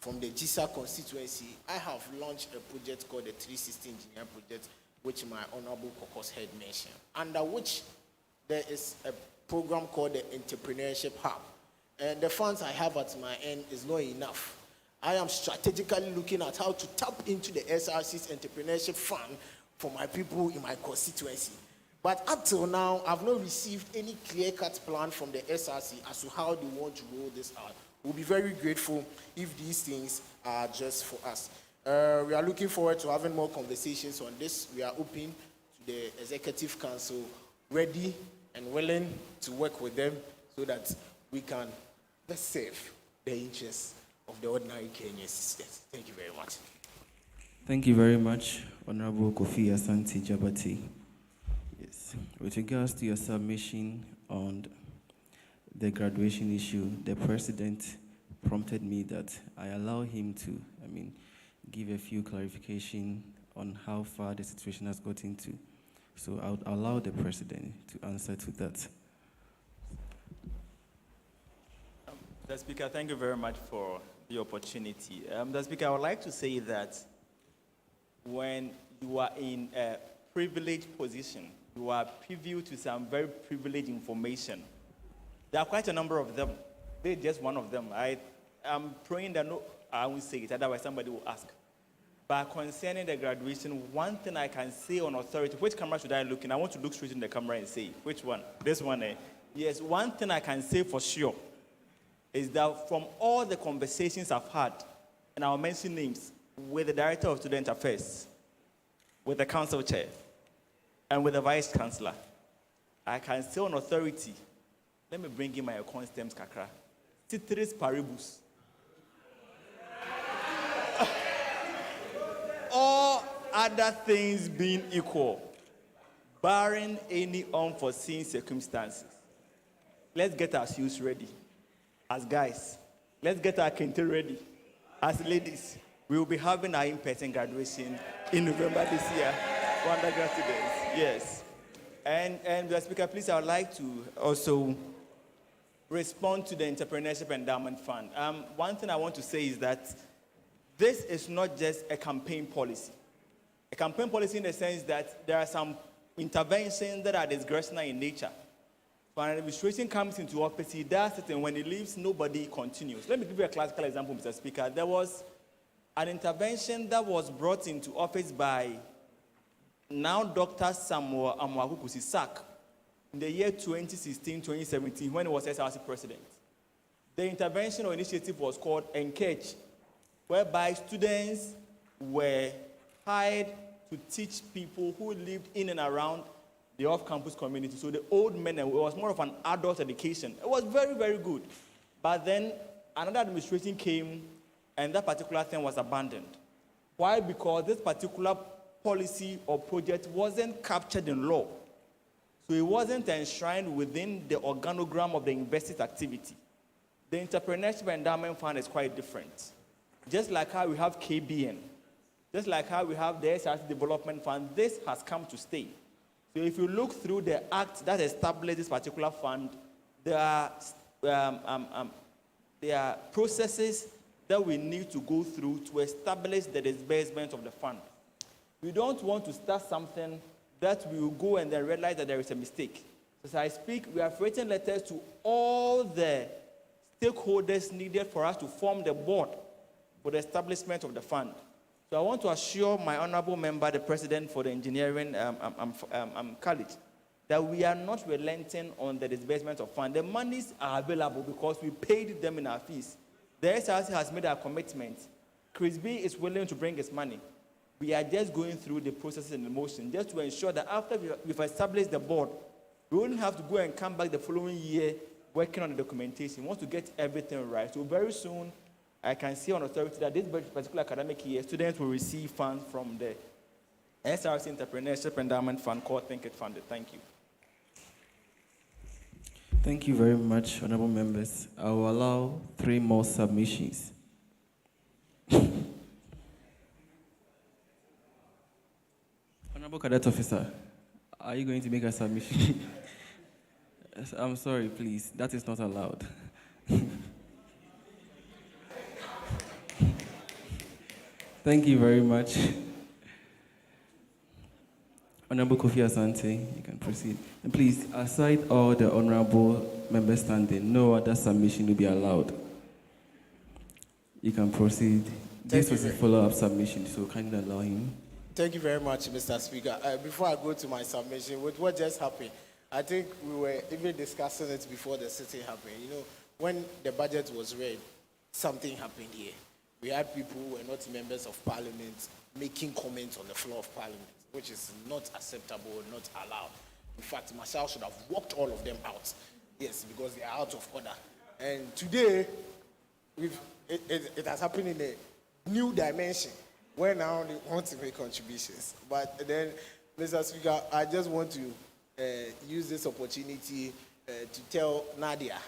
[SPEAKER 10] from the GUSA constituency, I have launched a project called the 360 Engineer Project, which my Honorable Caucus head mentioned, under which there is a program called the Entrepreneurship Hub. And the funds I have at my end is not enough. I am strategically looking at how to tap into the SRC's entrepreneurship fund for my people in my constituency. But up till now, I've not received any clear-cut plan from the SRC as to how they want to roll this out. We'll be very grateful if these things are just for us. We are looking forward to having more conversations on this. We are open to the Executive Council, ready and willing to work with them so that we can best serve the interests of the ordinary Kenyan citizens. Thank you very much.
[SPEAKER 3] Thank you very much, Honorable Kofi Asante Jabati. Yes. With regards to your submission on the graduation issue, the President prompted me that I allow him to, give a few clarification on how far the situation has gotten to. So I'll allow the President to answer to that.
[SPEAKER 1] Mr. Speaker, thank you very much for the opportunity. Mr. Speaker, I would like to say that when you are in a privileged position, you are privy to some very privileged information. There are quite a number of them. They're just one of them. I am praying that I won't say it, otherwise somebody will ask. But concerning the graduation, one thing I can say on authority, which camera should I look in? I want to look straight in the camera and say, which one? This one, eh? Yes, one thing I can say for sure is that from all the conversations I've had, and I'll mention names, with the Director of Student Affairs, with the Council Chair, and with the Vice Chancellor, I can say on authority, let me bring in my constems kakra, Ceteris paribus. All other things being equal, barring any unforeseen circumstances, let's get our shoes ready. As guys, let's get our kente ready. As ladies, we will be having our in-person graduation in November this year for undergrad students. Yes. And Mr. Speaker, please, I would like to also respond to the Entrepreneurship Endowment Fund. One thing I want to say is that this is not just a campaign policy. A campaign policy in the sense that there are some interventions that are discretionary in nature. When an administration comes into office, he does it, and when he leaves, nobody continues. Let me give you a classical example, Mr. Speaker. There was an intervention that was brought into office by now Dr. Samuel Amwakukusi Sak in the year 2016-2017 when he was SRC president. The intervention or initiative was called Engage, whereby students were hired to teach people who lived in and around the off-campus community. So the old men, it was more of an adult education. It was very, very good. But then another administration came, and that particular thing was abandoned. Why? Because this particular policy or project wasn't captured in law. So it wasn't enshrined within the organogram of the university's activity. The Entrepreneurship Endowment Fund is quite different. Just like how we have KBN, just like how we have the SRC Development Fund, this has come to stay. So if you look through the act that established this particular fund, there are processes that we need to go through to establish the disbursement of the fund. We don't want to start something that we will go and then realize that there is a mistake. As I speak, we have written letters to all the stakeholders needed for us to form the board for the establishment of the fund. So I want to assure my honorable member, the president for the engineering college, that we are not relenting on the disbursement of funds. The monies are available because we paid them in our fees. The SRC has made our commitment. Chris B is willing to bring his money. We are just going through the process and the motion just to ensure that after we've established the board, we won't have to go and come back the following year working on the documentation. We want to get everything right. So very soon, I can see on authority that this particular academic year, students will receive funds from the SRC Entrepreneurship Endowment Fund called Think It Funded. Thank you.
[SPEAKER 3] Thank you very much, honorable members. I will allow 3 more submissions. Honorable Cadet Officer, are you going to make a submission? Yes, I'm sorry, please. That is not allowed. Thank you very much. Honorable Kofi Asante, you can proceed. And please, aside all the honorable members standing, no other submission will be allowed. You can proceed. This was a follow-up submission, so kindly allow him.
[SPEAKER 10] Thank you very much, Mr. Speaker. Before I go to my submission, with what just happened, I think we were even discussing it before the sitting happened. You know, when the budget was read, something happened here. We had people who were not members of parliament making comments on the floor of parliament, which is not acceptable, not allowed. In fact, Marshall should have walked all of them out. Yes, because they are out of order. And today, it has happened in a new dimension where now they want to make contributions. But then, Mr. Speaker, I just want to use this opportunity to tell Nadia,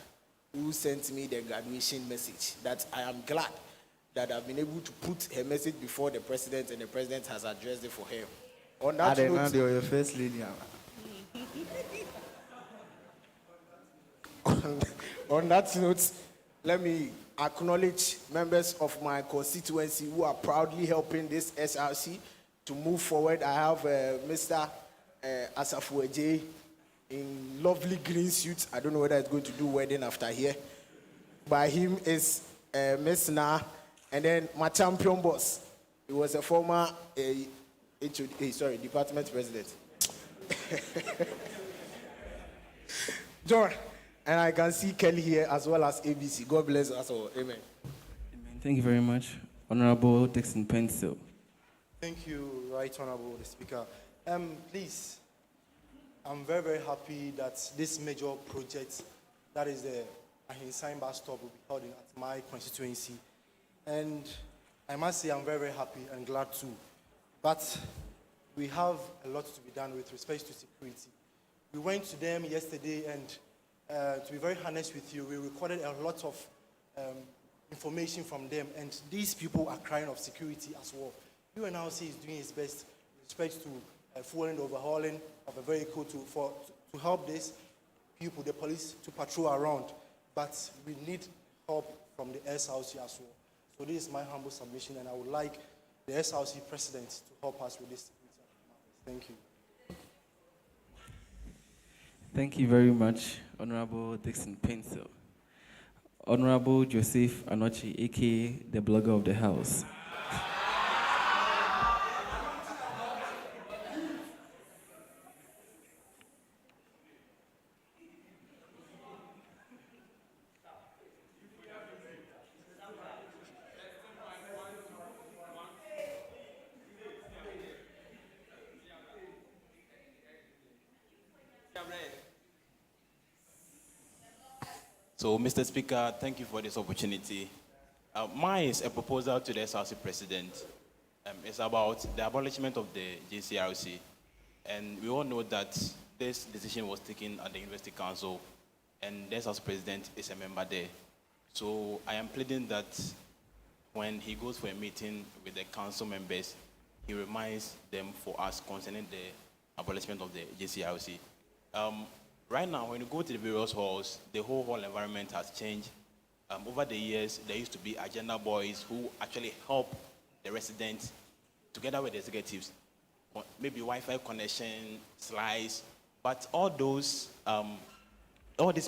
[SPEAKER 10] who sent me the graduation message, that I am glad that I've been able to put her message before the president, and the president has addressed it for her. On that note,
[SPEAKER 9] Nadia, your first lady.
[SPEAKER 10] on that note, let me acknowledge members of my constituency who are proudly helping this SRC to move forward. I have Mr. Asafu Ejay in lovely green suit. I don't know whether it's going to do wedding after here. By him is Miss Na, and then my champion boss. He was a former department president. John, and I can see Kelly here as well as ABC. God bless us all. Amen.
[SPEAKER 3] Amen. Thank you very much. Honorable Dixon Pencil.
[SPEAKER 5] Thank you, Right Honorable the Speaker. Please, I'm very, very happy that this major project, that is the Ahinsan bus stop, will be held at my constituency. And I must say I'm very, very happy and glad too. But we have a lot to be done with respect to security. We went to them yesterday, and to be very honest with you, we recorded a lot of information from them, and these people are crying of security as well. UNRC is doing its best with respect to fuel and overhauling of a vehicle to help these people, the police, to patrol around. But we need help from the SRC as well. So this is my humble submission, and I would like the SRC president to help us with this. Thank you.
[SPEAKER 3] Thank you very much, Honorable Dixon Pencil. Honorable Joseph Anochi, a.k.a. the blogger of the house.
[SPEAKER 11] So, Mr. Speaker, thank you for this opportunity. Mine is a proposal to the SRC President. It's about the abolishment of the JCRC. And we all know that this decision was taken at the University Council, and the SRC President is a member there. So I am pleading that when he goes for a meeting with the council members, he reminds them for us concerning the abolishment of the JCRC. Right now, when you go to the various halls, the whole hall environment has changed. Over the years, there used to be agenda boys who actually help the residents together with the executives. Maybe Wi-Fi connection, slides, but all these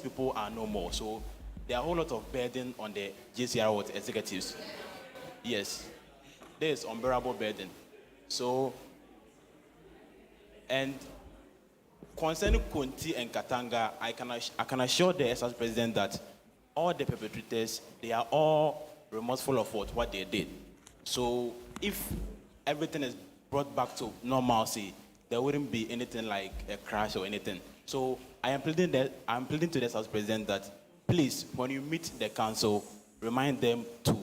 [SPEAKER 11] people are no more. So there are a whole lot of burden on the JCR executives. Yes, there is unbearable burden. So, and concerning Kunti and Katanga, I can assure the SRC President that all the perpetrators, they are all remorseful of what they did. So if everything is brought back to normalcy, there wouldn't be anything like a crash or anything. So I'm pleading to the SRC President that please, when you meet the council, remind them to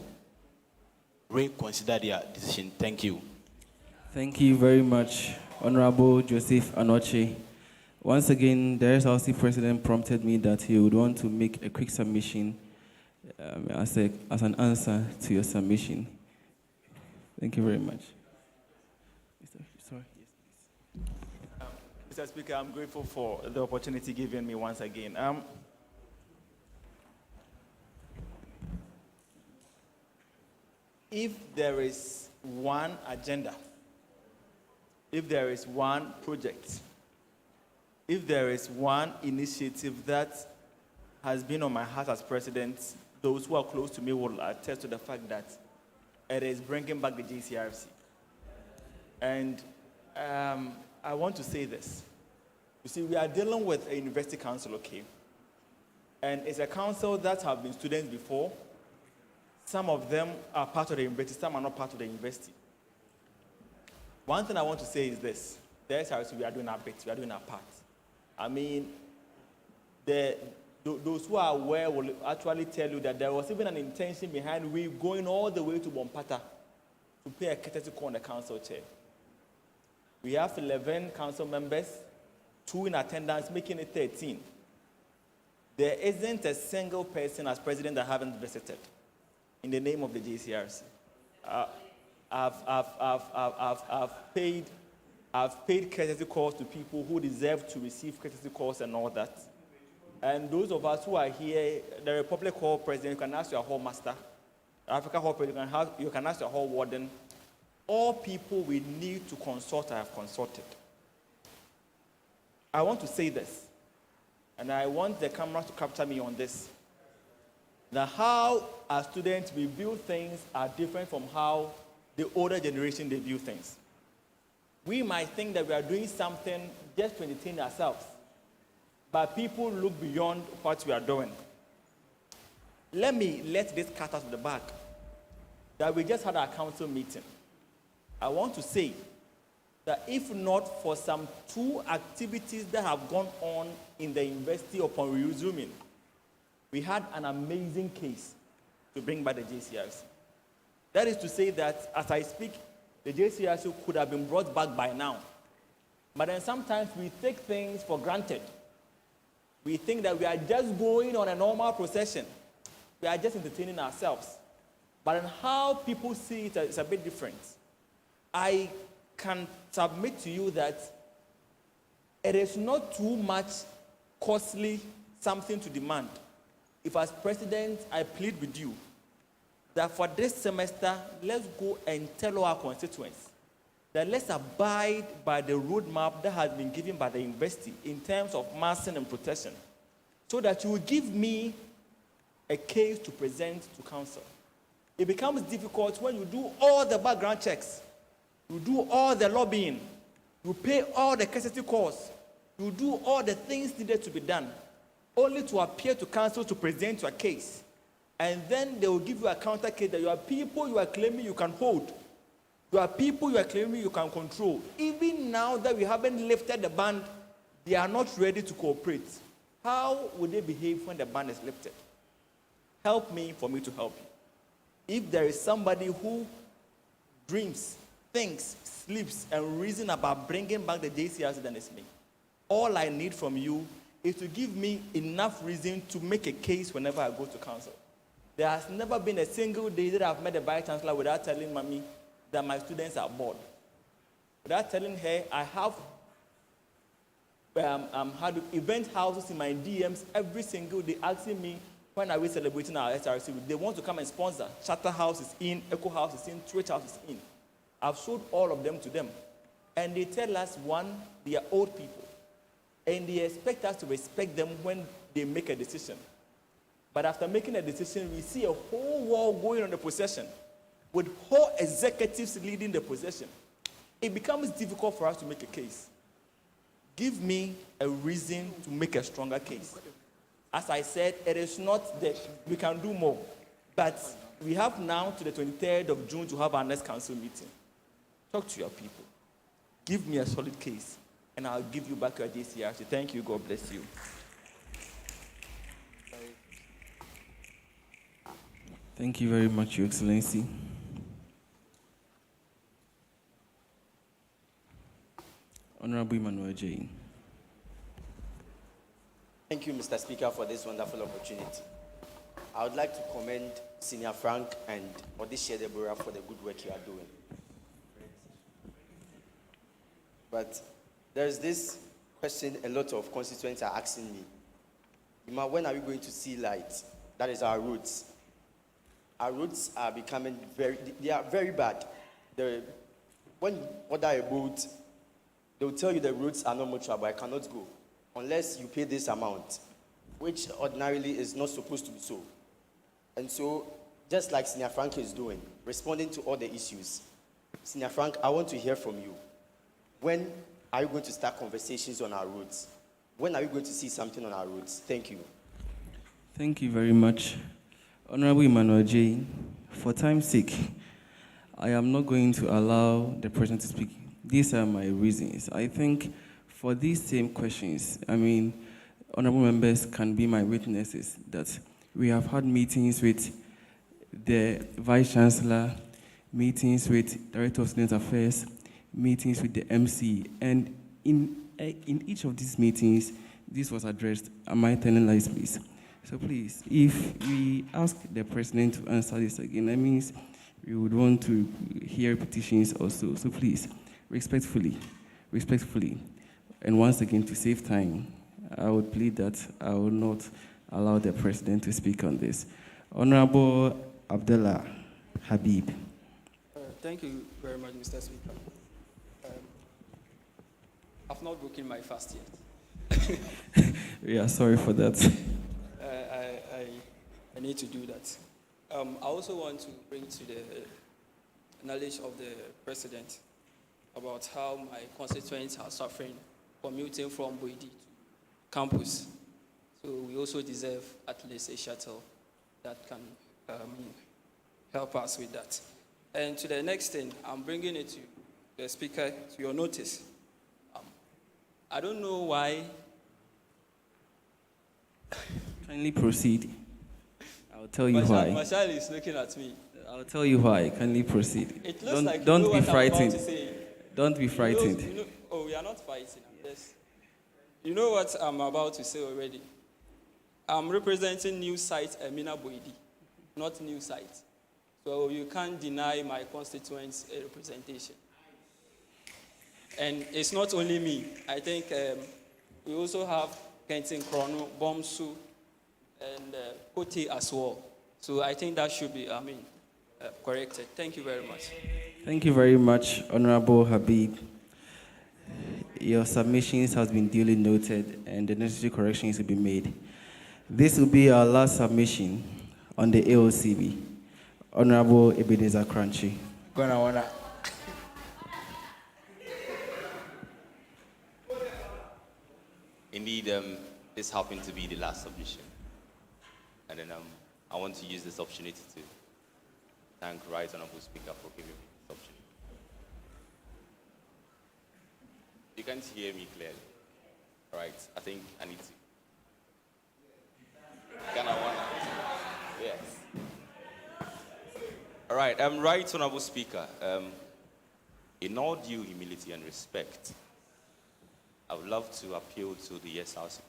[SPEAKER 11] reconsider their decision. Thank you.
[SPEAKER 3] Thank you very much, Honorable Joseph Anochi. Once again, the SRC President prompted me that he would want to make a quick submission as an answer to your submission. Thank you very much. Sorry, yes, please.
[SPEAKER 1] Mr. Speaker, I'm grateful for the opportunity given me once again. If there is one agenda, if there is one project, if there is one initiative that has been on my heart as president, those who are close to me will attest to the fact that it is bringing back the JCRC. And I want to say this. You see, we are dealing with a university council, okay? And it's a council that have been students before. Some of them are part of the university, some are not part of the university. One thing I want to say is this. The SRC, we are doing our bit, we are doing our part. I mean, those who are aware will actually tell you that there was even an intention behind we going all the way to Bompata to pay a courtesy call on the council chair. We have 11 council members, 2 in attendance, making it 13. There isn't a single person as president that haven't visited in the name of the JCRC. I've paid courtesy calls to people who deserve to receive courtesy calls and all that. And those of us who are here, the Republic Hall President, you can ask your Hall Master. Africa Hall President, you can ask your Hall Warden. All people we need to consult, I have consulted. I want to say this, and I want the camera to capture me on this. That how our students we view things are different from how the older generation they view things. We might think that we are doing something just to entertain ourselves, but people look beyond what we are doing. Let me let this cut out of the bag. That we just had our council meeting. I want to say that if not for some 2 activities that have gone on in the university upon resuming, we had an amazing case to bring back the JCRC. That is to say that, as I speak, the JCRC could have been brought back by now. But then sometimes we take things for granted. We think that we are just going on a normal procession. We are just entertaining ourselves. But in how people see it is a bit different. I can submit to you that it is not too much costly something to demand. If as president, I plead with you that for this semester, let's go and tell our constituents that let's abide by the roadmap that has been given by the university in terms of massing and protection, so that you will give me a case to present to council. It becomes difficult when you do all the background checks, you do all the lobbying, you pay all the courtesy costs, you do all the things needed to be done, only to appear to council to present your case. And then they will give you a counter case that you are people you are claiming you can hold. You are people you are claiming you can control. Even now that we haven't lifted the ban, they are not ready to cooperate. How would they behave when the ban is lifted? Help me for me to help you. If there is somebody who dreams, thinks, sleeps, and reasons about bringing back the JCRC, then it's me. All I need from you is to give me enough reason to make a case whenever I go to council. There has never been a single day that I've met a vice chancellor without telling mommy that my students are bored. Without telling her I have had event houses in my DMs every single day asking me when are we celebrating our SRC. They want to come and sponsor. Charter House is in, Echo House is in, Twitch House is in. I've showed all of them to them. And they tell us, one, they are old people. And they expect us to respect them when they make a decision. But after making a decision, we see a whole war going on the procession with whole executives leading the procession. It becomes difficult for us to make a case. Give me a reason to make a stronger case. As I said, it is not that we can do more, but we have now to the 23rd of June to have our next council meeting. Talk to your people. Give me a solid case, and I'll give you back your JCRC. Thank you. God bless you.
[SPEAKER 3] Thank you very much, Your Excellency. Honorable Emmanuel J.
[SPEAKER 7] Thank you, Mr. Speaker, for this wonderful opportunity. I would like to commend Senior Frank and Odisha Deborah for the good work you are doing. But there's this question a lot of constituents are asking me. Ima, when are we going to see light? That is our roads. Our roads are becoming they are very bad. When you order a boat, they will tell you the roads are not much, but I cannot go unless you pay this amount, which ordinarily is not supposed to be so. And so, just like Senior Frank is doing, responding to all the issues, Senior Frank, I want to hear from you. When are you going to start conversations on our roads? When are we going to see something on our roads? Thank you.
[SPEAKER 3] Thank you very much. Honorable Emmanuel J., for time's sake, I am not going to allow the President to speak. These are my reasons. I think for these same questions, honorable members can be my witnesses that we have had meetings with the Vice Chancellor, meetings with Director of Student Affairs, meetings with the MC, and in each of these meetings, this was addressed. Am I telling lies, please? So please, if we ask the President to answer this again, that means we would want to hear petitions also. So please, respectfully, and once again, to save time, I would plead that I will not allow the President to speak on this. Honorable Abdullah Habib.
[SPEAKER 12] Thank you very much, Mr. Speaker. I've not broken my fast yet.
[SPEAKER 3] We are sorry for that.
[SPEAKER 12] I need to do that. I also want to bring to the knowledge of the President about how my constituents are suffering commuting from Boidi to campus. So we also deserve at least a shuttle that can help us with that. And to the next thing, I'm bringing it to the Speaker, to your notice. I don't know why.
[SPEAKER 3] Kindly proceed. I'll tell you why.
[SPEAKER 12] Marshall is looking at me.
[SPEAKER 3] I'll tell you why. Kindly proceed.
[SPEAKER 12] It looks like
[SPEAKER 3] don't
[SPEAKER 12] you know
[SPEAKER 3] be
[SPEAKER 12] what
[SPEAKER 3] frightened.
[SPEAKER 12] I'm about to say.
[SPEAKER 3] Don't be frightened.
[SPEAKER 12] Oh, we are not fighting. Yes. You know what I'm about to say already. I'm representing new site Emina Boidi, not new site. So you can't deny my constituents a representation. And it's not only me. I think we also have Kentin Krono, Bomsu, and Kote as well. So I think that should be, corrected. Thank you very much.
[SPEAKER 3] Thank you very much, Honorable Habib. Your submissions has been duly noted and the necessary corrections will be made. This will be our last submission on the AOCB. Honorable Ebenezer Crunchy.
[SPEAKER 13] Indeed, this happened to be the last submission. And then I want to use this opportunity to thank Right Honorable Speaker for giving me this opportunity. You can't hear me clearly. All right, I think I need to. Yes. All right, Right Honorable Speaker, in all due humility and respect, I would love to appeal to the SRC President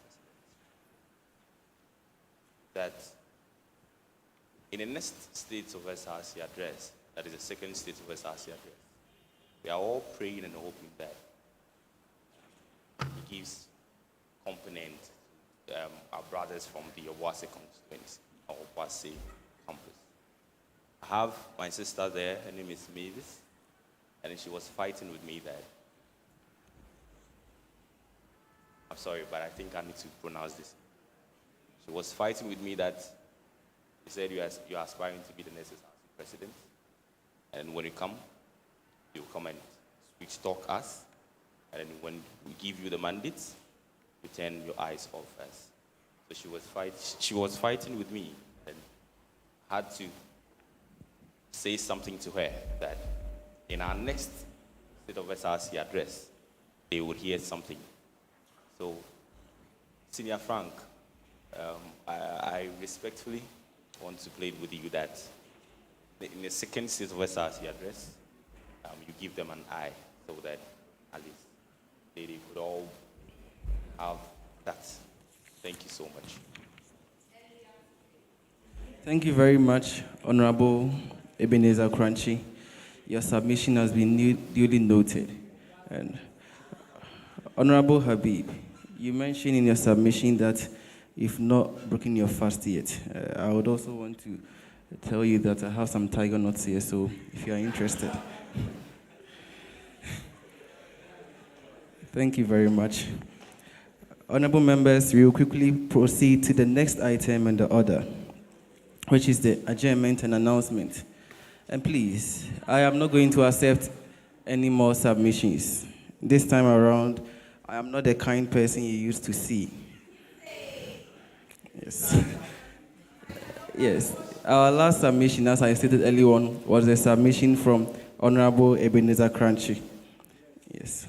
[SPEAKER 13] that in the next State of SRC address, that is the second State of SRC address, we are all praying and hoping that he gives component our brothers from the Owase constituency, or Owase campus. I have my sister there, her name is Mavis, and she was fighting with me that, I'm sorry, but I think I need to pronounce this. She was fighting with me that he said you're aspiring to be the next SRC president, and when you come and speech talk us, and then when we give you the mandates, you turn your eyes off us. So she was fighting with me, and I had to say something to her that in our next State of SRC address, they would hear something. So, Senior Frank, I respectfully want to plead with you that in the second State of SRC address, you give them an eye so that at least they could all have that. Thank you so much.
[SPEAKER 3] Thank you very much, Honorable Ebenezer Crunchy. Your submission has been duly noted. And Honorable Habib, you mentioned in your submission that you've not broken your fast yet. I would also want to tell you that I have some tiger nuts here, so if you are interested. Thank you very much. Honorable members, we will quickly proceed to the next item in the order, which is the adjournment and announcement. And please, I am not going to accept any more submissions. This time around, I am not the kind person you used to see. Yes. Yes. Our last submission, as I stated earlier on, was a submission from Honorable Ebenezer Crunchy. Yes.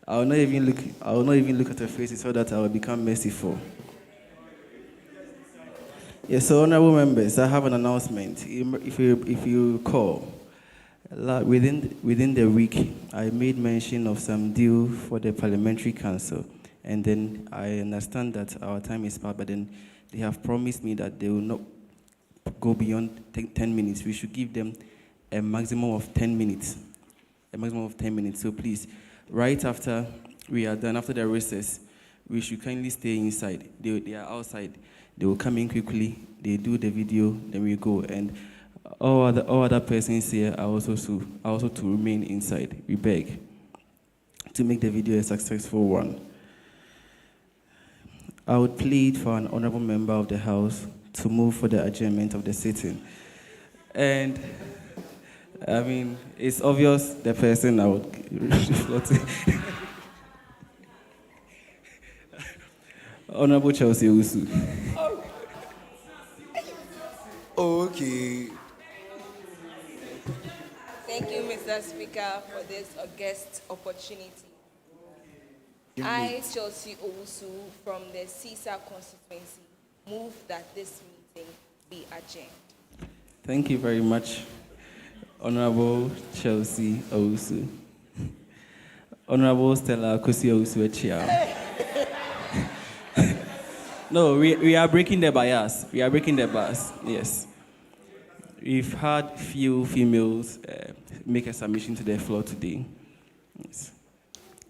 [SPEAKER 3] I will not even look at her face so that I will become merciful. Yes, so honorable members, I have an announcement. If you recall, within the week, I made mention of some deal for the Parliamentary Council, and then I understand that our time is past, but then they have promised me that they will not go beyond 10 minutes. We should give them a maximum of 10 minutes. A maximum of 10 minutes. So please, right after we are done, after the recess, we should kindly stay inside. They are outside. They will come in quickly, they do the video, then we go. And all other persons here are also to remain inside. We beg to make the video a successful one. I would plead for an honorable member of the House to move for the adjournment of the sitting. And I mean, it's obvious the person I would refer to. Honorable Chelsea Usu.
[SPEAKER 10] Okay.
[SPEAKER 4] Thank you, Mr. Speaker, for this august opportunity. I, Chelsea Owusu, from the CISA constituency, move that this meeting be adjourned.
[SPEAKER 3] Thank you very much, Honorable Chelsea Owusu. Honorable Stella Kosi Owusu Echia. No, we are breaking the bias. We are breaking the bias, yes. We've had few females make a submission to the floor today. Yes.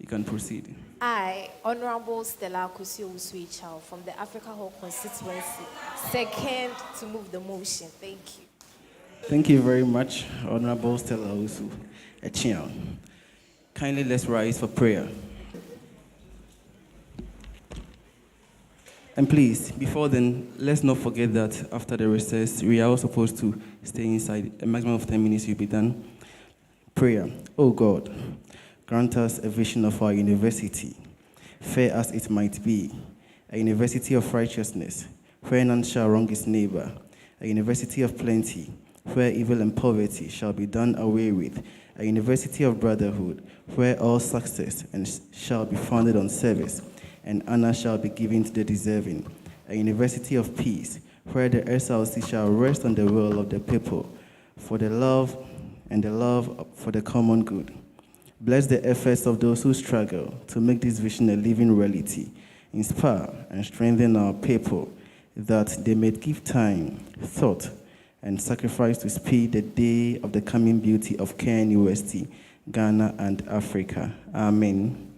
[SPEAKER 3] You can proceed.
[SPEAKER 14] I, Honorable Stella Kusio Uswichao from the Africa Hall constituency, second to move the motion. Thank you.
[SPEAKER 3] Thank you very much, Honorable Stella Usu Echian. Kindly let's rise for prayer. And please, before then, let's not forget that after the recess, we are all supposed to stay inside. A maximum of 10 minutes will be done. Prayer. Oh God, grant us a vision of our university, fair as it might be, a university of righteousness, where none shall wrong his neighbor, a university of plenty, where evil and poverty shall be done away with, a university of brotherhood, where all success shall be founded on service, and honor shall be given to the deserving, a university of peace, where the SRC shall rest on the will of the people, for the love for the common good. Bless the efforts of those who struggle to make this vision a living reality. Inspire and strengthen our people, that they may give time, thought, and sacrifice to speed the day of the coming beauty of KNUST, Ghana, and Africa. Amen.